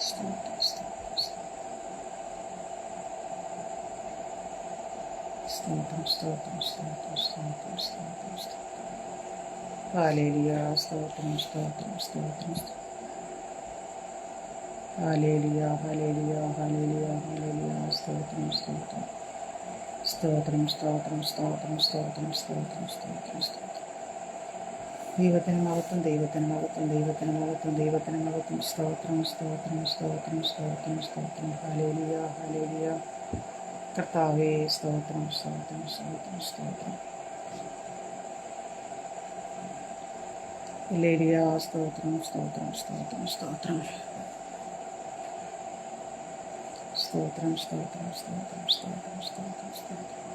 സ്തോത്രം, സ്തോത്രം, സ്തോത്രം, സ്തോത്രം, സ്തോത്രം, സ്തോത്രം, സ്തോത്രം. ഹല്ലേലൂയ, സ്തോത്രം, സ്തോത്രം, സ്തോത്രം, ഹല്ലേലൂയ, ഹല്ലേലൂയ, ഹല്ലേലൂയ, ഹല്ലേലൂയ, സ്തോത്രം, സ്തോത്രം, സ്തോത്രം, സ്തോത്രം, സ്തോത്രം, സ്തോത്രം, സ്തോത്രം, സ്തോത്രം, സ്തോത്രം. ദൈവത്തിന് മഹത്വം, ദൈവത്തിന് മഹത്വം, ദൈവത്തിന് മഹത്വം, ദൈവത്തിന് മഹത്വം. സ്തോത്രം, സ്തോത്രം, സ്തോത്രം, സ്തോത്രം, സ്തോത്രം. Hallelujah, hallelujah. കർത്താവേ, സ്തോത്രം, സ്തോത്രം, സ്തോത്രം, സ്തോത്രം. ഹല്ലേലൂയ, സ്തോത്രം, സ്തോത്രം, സ്തോത്രം, സ്തോത്രം. സ്തോത്രം, സ്തോത്രം, സ്തോത്രം, സ്തോത്രം, സ്തോത്രം, സ്തോത്രം.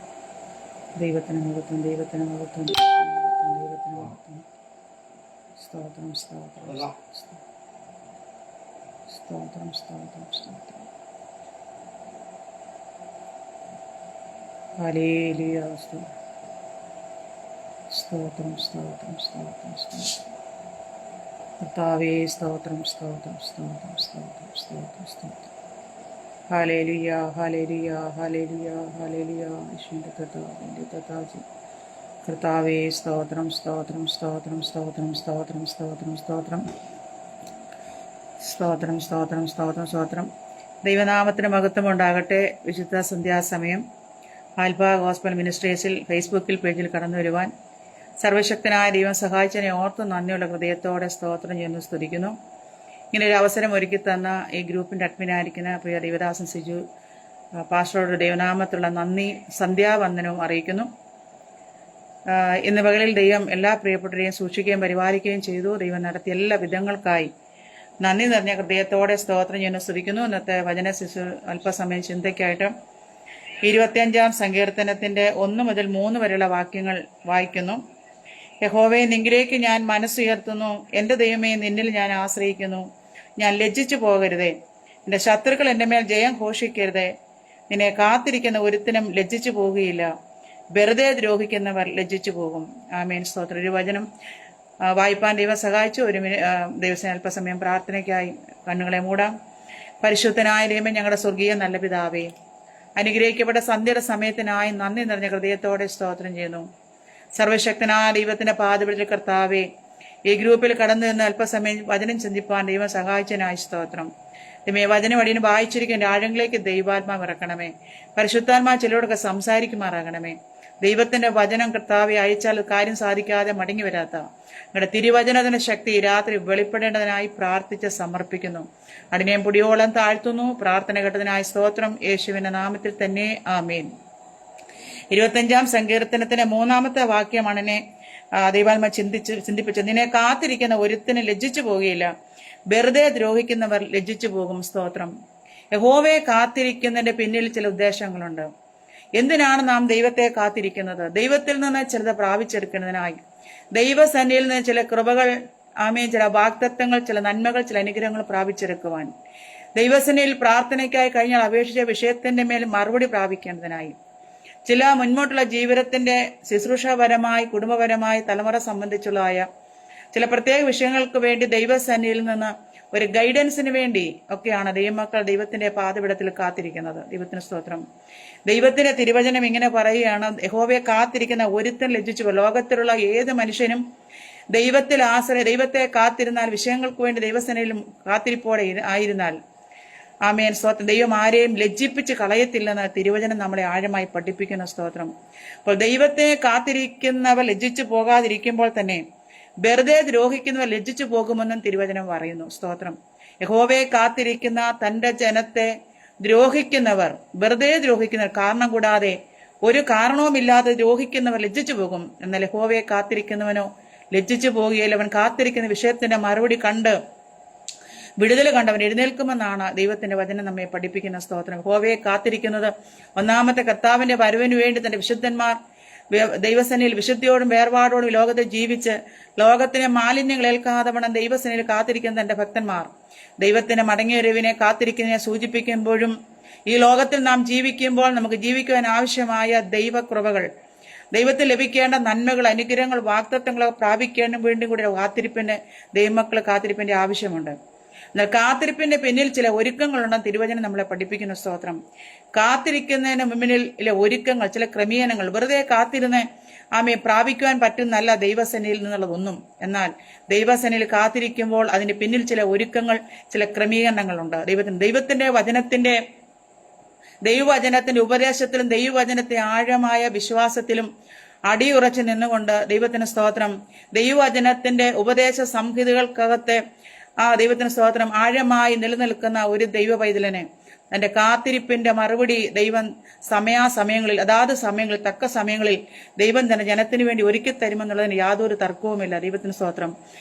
ദൈവത്തിന് മഹത്വം, ദൈവത്തിന് മഹത്വം, ദൈവത്തിന് മഹത്വം. സ്തോത്രം, സ്തോത്രം, സ്തോത്രം, സ്തോത്രം, സ്തോത്രം. ഹല്ലേലൂയ, സ്തോത്രം, സ്തോത്രം, സ്തോത്രം, സ്തോത്രം. കർത്താവേ, സ്തോത്രം, സ്തോത്രം, സ്തോത്രം, സ്തോത്രം, സ്തോത്രം, സ്തോത്രം. Hallelujah, hallelujah, hallelujah, hallelujah. യേശുവിന്റെ കർത്താവിന്റെ കർത്താവ്. കർത്താവേ, സ്തോത്രം, സ്തോത്രം, സ്തോത്രം, സ്തോത്രം, സ്തോത്രം, സ്തോത്രം, സ്തോത്രം, സ്തോത്രം, സ്തോത്രം, സ്തോത്രം, സ്തോത്രം. ദൈവനാമത്തിന് മഹത്വം ഉണ്ടാകട്ടെ. വിശുദ്ധ സന്ധ്യാസമയം ആൽഫ ഗോസ്പൽ മിനിസ്ട്രീസിൽ ഫേസ്ബുക്കിൽ പേജിൽ കടന്നു വരുവാൻ സർവശക്തനായ ദൈവം സഹായിച്ചതിനെ ഓർത്ത് നന്ദിയുള്ള ഹൃദയത്തോടെ സ്തോത്രം ചെയ്യുന്നു, സ്തുതിക്കുന്നു. ഇങ്ങനെ ഒരു അവസരം ഒരുക്കി തന്ന ഈ ഗ്രൂപ്പിന്റെ അഡ്മിനായിരിക്കുന്ന പ്രിയ ദേവദാസൻ സിജു പാസ്റ്ററോട് ദൈവനാമത്തിലുള്ള നന്ദി സന്ധ്യാവന്ദനവും അറിയിക്കുന്നു. ഇന്ന് പകലിൽ ദൈവം എല്ലാ പ്രിയപ്പെട്ടവരെയും സൂക്ഷിക്കുകയും പരിപാലിക്കുകയും ചെയ്തു. ദൈവം നടത്തിയ എല്ലാ വിധങ്ങൾക്കായി നന്ദി നിറഞ്ഞ ഹൃദയത്തോടെ സ്തോത്രം ചെയ്യുന്നു, സ്തുതിക്കുന്നു. ഇന്നത്തെ വചന ശിശു അല്പസമയം ചിന്തയ്ക്കായിട്ട് 25-ാം സങ്കീർത്തനത്തിന്റെ 1 മുതൽ 3 വരെയുള്ള വാക്യങ്ങൾ വായിക്കുന്നു. യഹോവേ, നിങ്കിലേക്ക് ഞാൻ മനസ്സുയർത്തുന്നു. എന്റെ ദൈവമേ, നിന്നിൽ ഞാൻ ആശ്രയിക്കുന്നു. ഞാൻ ലജ്ജിച്ചു പോകരുതേ. എന്റെ ശത്രുക്കൾ എന്റെ മേൽ ജയം ഘോഷിക്കരുതേ. നിന്നെ കാത്തിരിക്കുന്ന ഒരുത്തിനും ലജ്ജിച്ചു പോകുകയില്ല. വെറുതെ ദ്രോഹിക്കുന്നവർ ലജ്ജിച്ചു പോകും. ആമേൻ, സ്തോത്രം. ഒരു വചനം വായിപ്പാൻ ദൈവം സഹായിച്ചു. ഒരു ദിവസം അല്പസമയം പ്രാർത്ഥനയ്ക്കായി കണ്ണുകളെ മൂടാം. പരിശുദ്ധനായ ദൈവമേ, ഞങ്ങളുടെ സ്വർഗീയ നല്ല പിതാവേ, അനുഗ്രഹിക്കപ്പെട്ട സന്ധ്യയുടെ സമയത്തിനായി നന്ദി നിറഞ്ഞ ഹൃദയത്തോടെ സ്തോത്രം ചെയ്യുന്നു. സർവശക്തനായ ദൈവത്തിന്റെ പാദപീഠത്തിൽ കർത്താവേ, ഈ ഗ്രൂപ്പിൽ കടന്നു നിന്ന് അല്പസമയം വചനം ചിന്തിപ്പാൻ ദൈവം സഹായിച്ചതിനായി സ്തോത്രം. ദൈവമേ, വചനം അടിയന് വായിച്ചിരിക്കുന്ന ആഴങ്ങളിലേക്ക് ദൈവാത്മാവ് ഇറക്കണമേ. പരിശുദ്ധാത്മാ ചിലരോടൊക്കെ സംസാരിക്കുമാറാകണമേ. ദൈവത്തിന്റെ വചനം കർത്താവെ അയച്ചാൽ കാര്യം സാധിക്കാതെ മടങ്ങി വരാത്ത നിങ്ങളുടെ തിരുവചനത്തിന്റെ ശക്തി രാത്രി വെളിപ്പെടേണ്ടതിനായി പ്രാർത്ഥിച്ച് സമർപ്പിക്കുന്നു. അടിനെയും പൊടിയോളം താഴ്ത്തുന്നു. പ്രാർത്ഥന കേട്ടതിനായി സ്തോത്രം. യേശുവിന്റെ നാമത്തിൽ തന്നെ ആമേൻ. 25-ാം സങ്കീർത്തനത്തിന്റെ 3-ാമത്തെ വാക്യമാണ് എന്നെ ദൈവാത്മ ചിന്തിപ്പിച്ചത്. നിന്നെ കാത്തിരിക്കുന്ന ഒരുത്തിന് ലജ്ജിച്ചു പോകുകയില്ല. വെറുതെ ദ്രോഹിക്കുന്നവർ ലജ്ജിച്ചു പോകും. സ്തോത്രം. യഹോവയെ കാത്തിരിക്കുന്നതിന്റെ പിന്നിൽ ചില ഉദ്ദേശങ്ങളുണ്ട്. എന്തിനാണ് നാം ദൈവത്തെ കാത്തിരിക്കുന്നത്? ദൈവത്തിൽ നിന്ന് ചിലത് പ്രാപിച്ചെടുക്കുന്നതിനായി, ദൈവസന്നിധിയിൽ നിന്ന് ചില കൃപകൾ, ആമേൻ, ചില വാഗ്ദത്തങ്ങൾ, ചില നന്മകൾ, ചില അനുഗ്രഹങ്ങൾ പ്രാപിച്ചെടുക്കുവാൻ, ദൈവസന്നിധിയിൽ പ്രാർത്ഥനയ്ക്കായി കഴിഞ്ഞാൽ അപേക്ഷിച്ച വിഷയത്തിന്റെ മേൽ മറുപടി പ്രാപിക്കേണ്ടതിനായി, ചില മുൻപോട്ടുള്ള ജീവിതത്തിന്റെ ശുശ്രൂഷപരമായി, കുടുംബപരമായി, തലമുറ സംബന്ധിച്ചുള്ളതായ ചില പ്രത്യേക വിഷയങ്ങൾക്ക് വേണ്ടി ദൈവസന്നിധിയിൽ നിന്ന് ഒരു ഗൈഡൻസിന് വേണ്ടി ഒക്കെയാണ് ദൈവമക്കൾ ദൈവത്തിന്റെ പാദപീഠത്തിൽ കാത്തിരിക്കുന്നത്. ദൈവത്തിന് സ്തോത്രം. ദൈവത്തിന്റെ തിരുവചനം ഇങ്ങനെ പറയുകയാണ്, യഹോവയെ കാത്തിരിക്കുന്ന ഒരുത്തൻ ലജ്ജിച്ചു. ലോകത്തിലുള്ള ഏത് മനുഷ്യനും ദൈവത്തെ കാത്തിരുന്നാൽ, വിഷയങ്ങൾക്ക് വേണ്ടി ദൈവസേനയിലും കാത്തിരിപ്പോടെ ആയിരുന്നാൽ, ആമേൻ, സ്തോത്രം, ദൈവം ആരെയും ലജ്ജിപ്പിച്ച് കളയത്തില്ലെന്ന് തിരുവചനം നമ്മളെ ആഴമായി പഠിപ്പിക്കുന്ന. സ്തോത്രം. അപ്പോൾ ദൈവത്തെ കാത്തിരിക്കുന്നവർ ലജ്ജിച്ചു പോകാതിരിക്കുമ്പോൾ തന്നെ വെറുതെ ദ്രോഹിക്കുന്നവർ ലജ്ജിച്ചു പോകുമെന്നും തിരുവചനം പറയുന്നു. സ്തോത്രം. യഹോവയെ കാത്തിരിക്കുന്ന തന്റെ ജനത്തെ ദ്രോഹിക്കുന്നവർ, വെറുതെ ദ്രോഹിക്കുന്നവർ, കാരണം കൂടാതെ ഒരു കാരണവുമില്ലാതെ ദ്രോഹിക്കുന്നവർ ലജ്ജിച്ചു പോകും. എന്നാൽ യഹോവയെ കാത്തിരിക്കുന്നവനോ ലജ്ജിച്ചു പോകുകയില്ല. അവൻ കാത്തിരിക്കുന്ന വിഷയത്തിന്റെ മറുപടി കണ്ട് വിടുതൽ കണ്ടവൻ എഴുന്നേൽക്കുമെന്നാണ് ദൈവത്തിന്റെ വചനം നമ്മെ പഠിപ്പിക്കുന്ന. സ്തോത്രം. യഹോവയെ കാത്തിരിക്കുന്നത് ഒന്നാമത്തെ കർത്താവിന്റെ വരവിനു വേണ്ടി തന്റെ വിശുദ്ധന്മാർ ദൈവസേനയിൽ വിശുദ്ധിയോടും വേർപാടോടും ലോകത്തെ ജീവിച്ച് ലോകത്തിന് മാലിന്യങ്ങൾ ഏൽക്കാതെ ദൈവസേനയിൽ കാത്തിരിക്കുന്ന തന്റെ ഭക്തന്മാർ ദൈവത്തിന്റെ മടങ്ങിയരവിനെ കാത്തിരിക്കുന്നതിനെ സൂചിപ്പിക്കുമ്പോഴും, ഈ ലോകത്തിൽ നാം ജീവിക്കുമ്പോൾ നമുക്ക് ജീവിക്കുവാൻ ആവശ്യമായ ദൈവകൃപകൾ, ദൈവത്തിൽ ലഭിക്കേണ്ട നന്മകൾ, അനുഗ്രഹങ്ങൾ, വാഗ്ദത്തങ്ങളൊക്കെ പ്രാപിക്കേണ്ട വേണ്ടി കൂടി കാത്തിരിപ്പിന്റെ ദൈവമക്കൾ കാത്തിരിപ്പിന്റെ ആവശ്യമുണ്ട്. എന്നാൽ കാത്തിരിപ്പിന്റെ പിന്നിൽ ചില ഒരുക്കങ്ങളുണ്ടെന്ന് തിരുവചനം നമ്മളെ പഠിപ്പിക്കുന്ന സ്തോത്രം. കാത്തിരിക്കുന്നതിന് മുന്നിൽ ചില ഒരുക്കങ്ങൾ, ചില ക്രമീകരണങ്ങൾ. വെറുതെ കാത്തിരുന്ന് ആമയെ പ്രാപിക്കുവാൻ പറ്റുന്നല്ല ദൈവസേനയിൽ നിന്നുള്ളതൊന്നും. എന്നാൽ ദൈവസേനയിൽ കാത്തിരിക്കുമ്പോൾ അതിന്റെ പിന്നിൽ ചില ഒരുക്കങ്ങൾ, ചില ക്രമീകരണങ്ങളുണ്ട്. ദൈവവചനത്തിന്റെ ഉപദേശത്തിലും ദൈവവചനത്തെ ആഴമായ വിശ്വാസത്തിലും അടിയുറച്ച് നിന്നുകൊണ്ട് ദൈവത്തിന് സ്തോത്രം, ദൈവവചനത്തിന്റെ ഉപദേശ സംഹിതകൾക്കകത്തെ ദൈവത്തിന് സ്തോത്രം ആഴമായി നിലനിൽക്കുന്ന ഒരു ദൈവ പൈതലിനെ തന്റെ കാത്തിരിപ്പിന്റെ മറുപടി ദൈവം സമയാസമയങ്ങളിൽ, അതാത് സമയങ്ങളിൽ, തക്ക സമയങ്ങളിൽ ദൈവം തന്നെ ജനത്തിന് വേണ്ടി ഒരുക്കി തരുമെന്നുള്ളതിന് യാതൊരു തർക്കവുമില്ല. ദൈവത്തിന് സ്തോത്രം.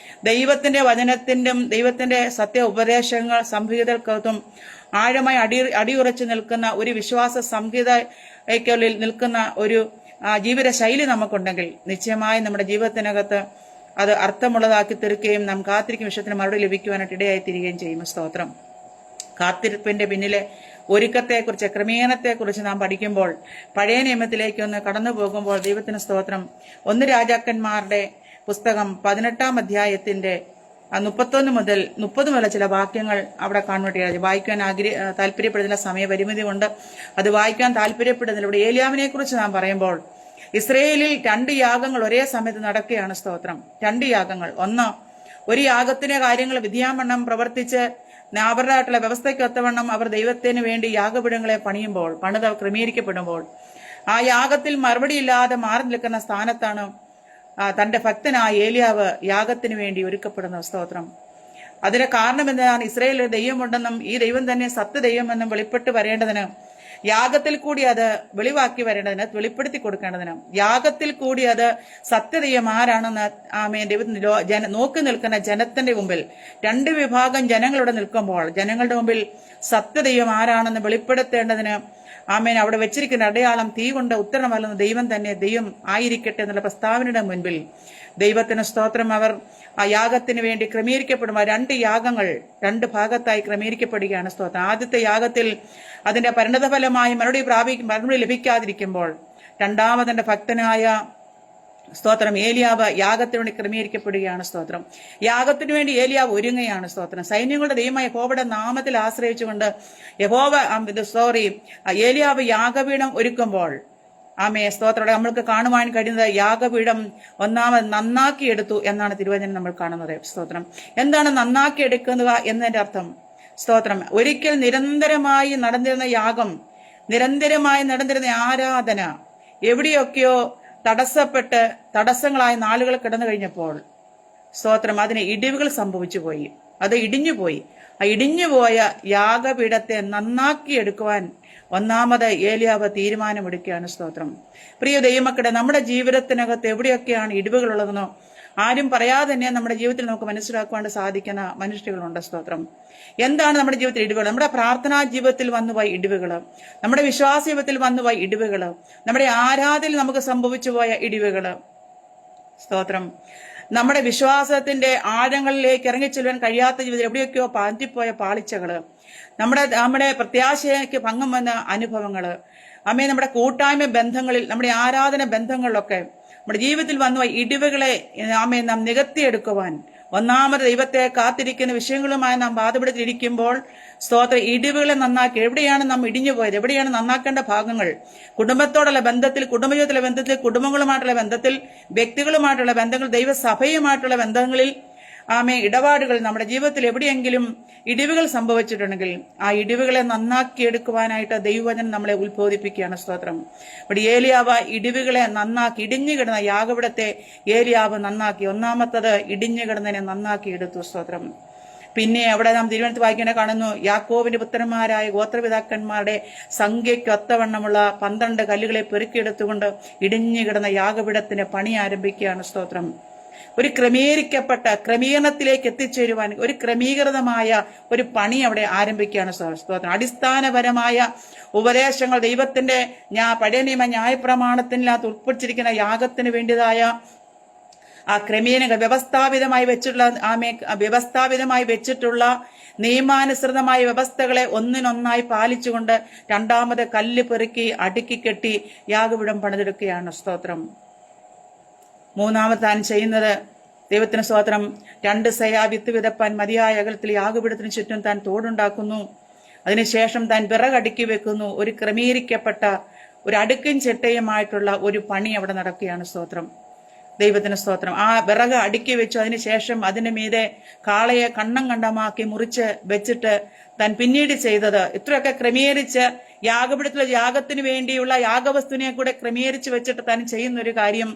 ദൈവത്തിന്റെ വചനത്തിന്റെയും ദൈവത്തിന്റെ സത്യ ഉപദേശങ്ങൾ സംഹിതകൾക്കകത്തും ആഴമായി അടിയുറച്ചു നിൽക്കുന്ന ഒരു വിശ്വാസ സംഹിതയ്ക്കുള്ളിൽ നിൽക്കുന്ന ഒരു ജീവിത ശൈലി നമുക്കുണ്ടെങ്കിൽ നിശ്ചയമായും നമ്മുടെ ജീവിതത്തിനകത്ത് അത് അർത്ഥമുള്ളതാക്കി തീർക്കുകയും നാം കാത്തിരിക്കും വിഷയത്തിന് മറുപടി ലഭിക്കുവാനായിട്ട് ഇടയായി തീരുകയും ചെയ്യും. സ്തോത്രം. കാത്തിരിപ്പിന്റെ പിന്നിലെ ഒരുക്കത്തെക്കുറിച്ച്, ക്രമീകരണത്തെക്കുറിച്ച് നാം പഠിക്കുമ്പോൾ പഴയ നിയമത്തിലേക്ക് ഒന്ന് കടന്നു പോകുമ്പോൾ ദൈവത്തിന് സ്തോത്രം, 1 രാജാക്കന്മാരുടെ പുസ്തകം 18-ാം അധ്യായത്തിന്റെ 31 മുതൽ 30 വരെ ചില വാക്യങ്ങൾ അവിടെ കാണുവാൻ വായിക്കാൻ താല്പര്യപ്പെടുന്ന സമയപരിമിതി കൊണ്ട് അത് വായിക്കാൻ താല്പര്യപ്പെടുന്നില്ല. ഇവിടെ ഏലിയാവിനെ കുറിച്ച് നാം പറയുമ്പോൾ ഇസ്രയേലിൽ 2 യാഗങ്ങൾ ഒരേ സമയത്ത് നടക്കുകയാണ്. സ്തോത്രം. 2 യാഗങ്ങൾ. ഒന്ന്, ഒരു യാഗത്തിന്റെ കാര്യങ്ങൾ വിധിയാമണ്ണം പ്രവർത്തിച്ച് അവരുടെയായിട്ടുള്ള വ്യവസ്ഥയ്ക്ക് ഒത്തവണ്ണം അവർ ദൈവത്തിന് വേണ്ടി യാഗപീഠങ്ങളെ പണിത് ക്രമീകരിക്കപ്പെടുമ്പോൾ ആ യാഗത്തിൽ മറുപടിയില്ലാതെ മാറി നിൽക്കുന്ന സ്ഥാനത്താണ് തന്റെ ഭക്തനായ ഏലിയാവ് യാഗത്തിന് വേണ്ടി ഒരുക്കപ്പെടുന്ന. സ്തോത്രം. അതിന് കാരണം എന്താണ്? ഇസ്രായേലിൽ ദൈവമുണ്ടെന്നും ഈ ദൈവം തന്നെ സത്യദൈവമെന്നും വെളിപ്പെട്ട് വരേണ്ടതിന്, യാഗത്തിൽ കൂടി അത് വെളിവാക്കി വരേണ്ടതിന്, വെളിപ്പെടുത്തി കൊടുക്കേണ്ടതിന്, യാഗത്തിൽ കൂടി അത് സത്യദൈവം ആരാണെന്ന് ദൈവത്തിന് നോക്കി നിൽക്കുന്ന ജനത്തിന്റെ മുമ്പിൽ 2 വിഭാഗം ജനങ്ങളിവിടെ നിൽക്കുമ്പോൾ ജനങ്ങളുടെ മുമ്പിൽ സത്യദൈവം ആരാണെന്ന് വെളിപ്പെടുത്തേണ്ടതിന് അവിടെ വെച്ചിരിക്കുന്ന അടയാളം തീ കൊണ്ട് ഉത്തരമല്ലെന്ന് ദൈവം തന്നെ ദൈവം ആയിരിക്കട്ടെ എന്നുള്ള പ്രസ്താവനയുടെ മുൻപിൽ ദൈവത്തിന് സ്തോത്രം. അവർ ആ യാഗത്തിന് വേണ്ടി ക്രമീകരിക്കപ്പെടുമ്പോൾ 2 യാഗങ്ങൾ 2 ഭാഗത്തായി ക്രമീകരിക്കപ്പെടുകയാണ്. സ്തോത്രം. ആദ്യത്തെ യാഗത്തിൽ അതിന്റെ പരിണതഫലമായി മറുപടി ലഭിക്കാതിരിക്കുമ്പോൾ രണ്ടാമതെന്റെ ഭക്തനായ സ്തോത്രം ഏലിയാവ് യാഗത്തിനു വേണ്ടി ക്രമീകരിക്കപ്പെടുകയാണ്. സ്തോത്രം. യാഗത്തിനു വേണ്ടി ഏലിയാവ് ഒരുങ്ങുകയാണ്. സ്തോത്രം. സൈന്യങ്ങളുടെ ദൈവമായ യഹോവയുടെ നാമത്തിൽ ആശ്രയിച്ചുകൊണ്ട് ഏലിയാവ് യാഗപീഠം ഒരുക്കുമ്പോൾ സ്തോത്രം നമ്മൾക്ക് കാണുവാൻ കഴിയുന്നത് യാഗപീഠം ഒന്നാമത് നന്നാക്കിയെടുത്തു എന്നാണ് തിരുവചനം നമ്മൾ കാണുന്നത്. സ്തോത്രം. എന്താണ് നന്നാക്കിയെടുക്കുക എന്നതിന്റെ അർത്ഥം? സ്തോത്രം. ഒരിക്കൽ നിരന്തരമായി നടന്നിരുന്ന യാഗം, നിരന്തരമായി നടന്നിരുന്ന ആരാധന എവിടെയൊക്കെയോ തടസ്സങ്ങളായ നാളുകൾ കിടന്നു കഴിഞ്ഞപ്പോൾ സ്തോത്രം അതിന് ഇടിവുകൾ സംഭവിച്ചു പോയി. അത് ഇടിഞ്ഞുപോയി. ആ ഇടിഞ്ഞുപോയ യാഗപീഠത്തെ നന്നാക്കിയെടുക്കുവാൻ ഒന്നാമത് ഏലിയാവ് തീരുമാനമെടുക്കുകയാണ്. സ്തോത്രം. പ്രിയ ദൈവമക്കളെ, നമ്മുടെ ജീവിതത്തിനകത്ത് എവിടെയൊക്കെയാണ് ഇടിവുകളുള്ളതെന്നോ ആരും പറയാതെ തന്നെ നമ്മുടെ ജീവിതത്തിൽ നമുക്ക് മനസ്സിലാക്കുവാൻ സാധിക്കുന്ന മനുഷ്യர்களுണ്ട്. സ്തോത്രം. എന്താണ് നമ്മുടെ ജീവിതത്തിൽ ഇടിവുകൾ? നമ്മുടെ പ്രാർത്ഥനാ ജീവിതത്തിൽ വന്നുപോയ ഇടിവുകൾ, നമ്മുടെ വിശ്വാസ ജീവിതത്തിൽ വന്നുപോയ ഇടിവുകൾ, നമ്മുടെ ആരാധനയിൽ നമുക്ക് സംഭവിച്ചു പോയ ഇടിവുകൾ. സ്തോത്രം. നമ്മുടെ വിശ്വാസത്തിന്റെ ആഴങ്ങളിലേക്ക് ഇറങ്ങിച്ചെല്ലുവാൻ കഴിയാത്ത ജീവിതത്തിൽ എവിടെയൊക്കെയോ പാറ്റിപ്പോയ പാളിച്ചകള്, നമ്മുടെ പ്രത്യാശയ്ക്ക് ഭംഗം വന്ന അനുഭവങ്ങള്, നമ്മുടെ കൂട്ടായ്മ ബന്ധങ്ങളിൽ, നമ്മുടെ ആരാധന ബന്ധങ്ങളിലൊക്കെ നമ്മുടെ ജീവിതത്തിൽ വന്നുപോയ ഇടിവുകളെ നാം നികത്തിയെടുക്കുവാൻ ഒന്നാമത് ദൈവത്തെ കാത്തിരിക്കുന്ന വിഷയങ്ങളുമായി നാം ബാധപ്പെടുത്തിയിരിക്കുമ്പോൾ സ്തോത്ര ഇടിവുകളെ നന്നാക്കി. എവിടെയാണ് നാം ഇടിഞ്ഞുപോയത്? എവിടെയാണ് നന്നാക്കേണ്ട ഭാഗങ്ങൾ? കുടുംബത്തോടുള്ള ബന്ധത്തിൽ, കുടുംബജീവിതത്തിലെ ബന്ധത്തിൽ, കുടുംബങ്ങളുമായിട്ടുള്ള ബന്ധത്തിൽ, വ്യക്തികളുമായിട്ടുള്ള ബന്ധങ്ങൾ, ദൈവസഭയുമായിട്ടുള്ള ബന്ധങ്ങളിൽ ഇടപാടുകൾ, നമ്മുടെ ജീവിതത്തിൽ എവിടെയെങ്കിലും ഇടിവുകൾ സംഭവിച്ചിട്ടുണ്ടെങ്കിൽ ആ ഇടിവുകളെ നന്നാക്കിയെടുക്കുവാനായിട്ട് ദൈവവചനം നമ്മളെ ഉത്ബോധിപ്പിക്കുകയാണ്. സ്തോത്രം. ഇവിടെ ഏലിയാവ് ഇടിവുകളെ നന്നാക്കി, ഇടിഞ്ഞു കിടന്ന യാഗപീഠത്തെ ഏലിയാവ് നന്നാക്കി. ഒന്നാമത്തത് ഇടിഞ്ഞു കിടന്നതിനെ നന്നാക്കി എടുത്തു. സ്തോത്രം. പിന്നെ അവിടെ നാം തിരുവനന്തപുരത്ത് വായിക്കുന്ന കാണുന്നു, യാക്കോബിന്റെ പുത്രന്മാരായ ഗോത്രപിതാക്കന്മാരുടെ സംഖ്യയ്ക്കൊത്തവണ്ണമുള്ള 12 കല്ലുകളെ പെറുക്കിയെടുത്തുകൊണ്ട് ഇടിഞ്ഞു കിടന്ന യാഗപീഠത്തിന് പണി ആരംഭിക്കുകയാണ്. സ്തോത്രം. ഒരു ക്രമീകരണത്തിലേക്ക് എത്തിച്ചേരുവാൻ ഒരു ക്രമീകൃതമായ ഒരു പണി അവിടെ ആരംഭിക്കുകയാണ്. സ്തോത്രം. അടിസ്ഥാനപരമായ ഉപദേശങ്ങൾ, ദൈവത്തിന്റെ പഴയ നിയമ ന്യായപ്രമാണത്തിനകത്ത് ഉൾപ്പെട്ടിരിക്കുന്ന യാഗത്തിന് വേണ്ടിയതായ ആ ക്രമീകരണങ്ങൾ വ്യവസ്ഥാപിതമായി വെച്ചിട്ടുള്ള നിയമാനുസൃതമായ വ്യവസ്ഥകളെ ഒന്നിനൊന്നായി പാലിച്ചുകൊണ്ട് രണ്ടാമത് കല്ല് പെറുക്കി അടുക്കി കെട്ടി യാഗപീഠം പണിതെടുക്കുകയാണ്. സ്തോത്രം. മൂന്നാമത് താൻ ചെയ്യുന്നത് ദൈവത്തിന് സ്തോത്രം. 2 സെയാ വിത്ത് വിതപ്പാൻ മതിയായ അകലത്തിൽ യാഗപീഠത്തിന് ചുറ്റും താൻ തോടുണ്ടാക്കുന്നു. അതിനുശേഷം താൻ വിറകടുക്കി വെക്കുന്നു. ഒരു ക്രമീകരിക്കപ്പെട്ട ഒരു അടുക്കും ചിട്ടയുമായിട്ടുള്ള ഒരു പണി അവിടെ നടക്കുകയാണ്. സ്തോത്രം. ദൈവത്തിന് സ്തോത്രം. ആ വിറക് അടുക്കി വെച്ചു. അതിനുശേഷം അതിന് മീതെ കാളയെ കണ്ണം കണ്ടമാക്കി മുറിച്ച് വെച്ചിട്ട് താൻ പിന്നീട് ചെയ്തത് ഇത്രയൊക്കെ ക്രമീകരിച്ച് യാഗപീഠത്തിലെ യാഗത്തിന് വേണ്ടിയുള്ള യാഗവസ്തുവിനെ കൂടെ ക്രമീകരിച്ച് വെച്ചിട്ട് താൻ ചെയ്യുന്ന ഒരു കാര്യം,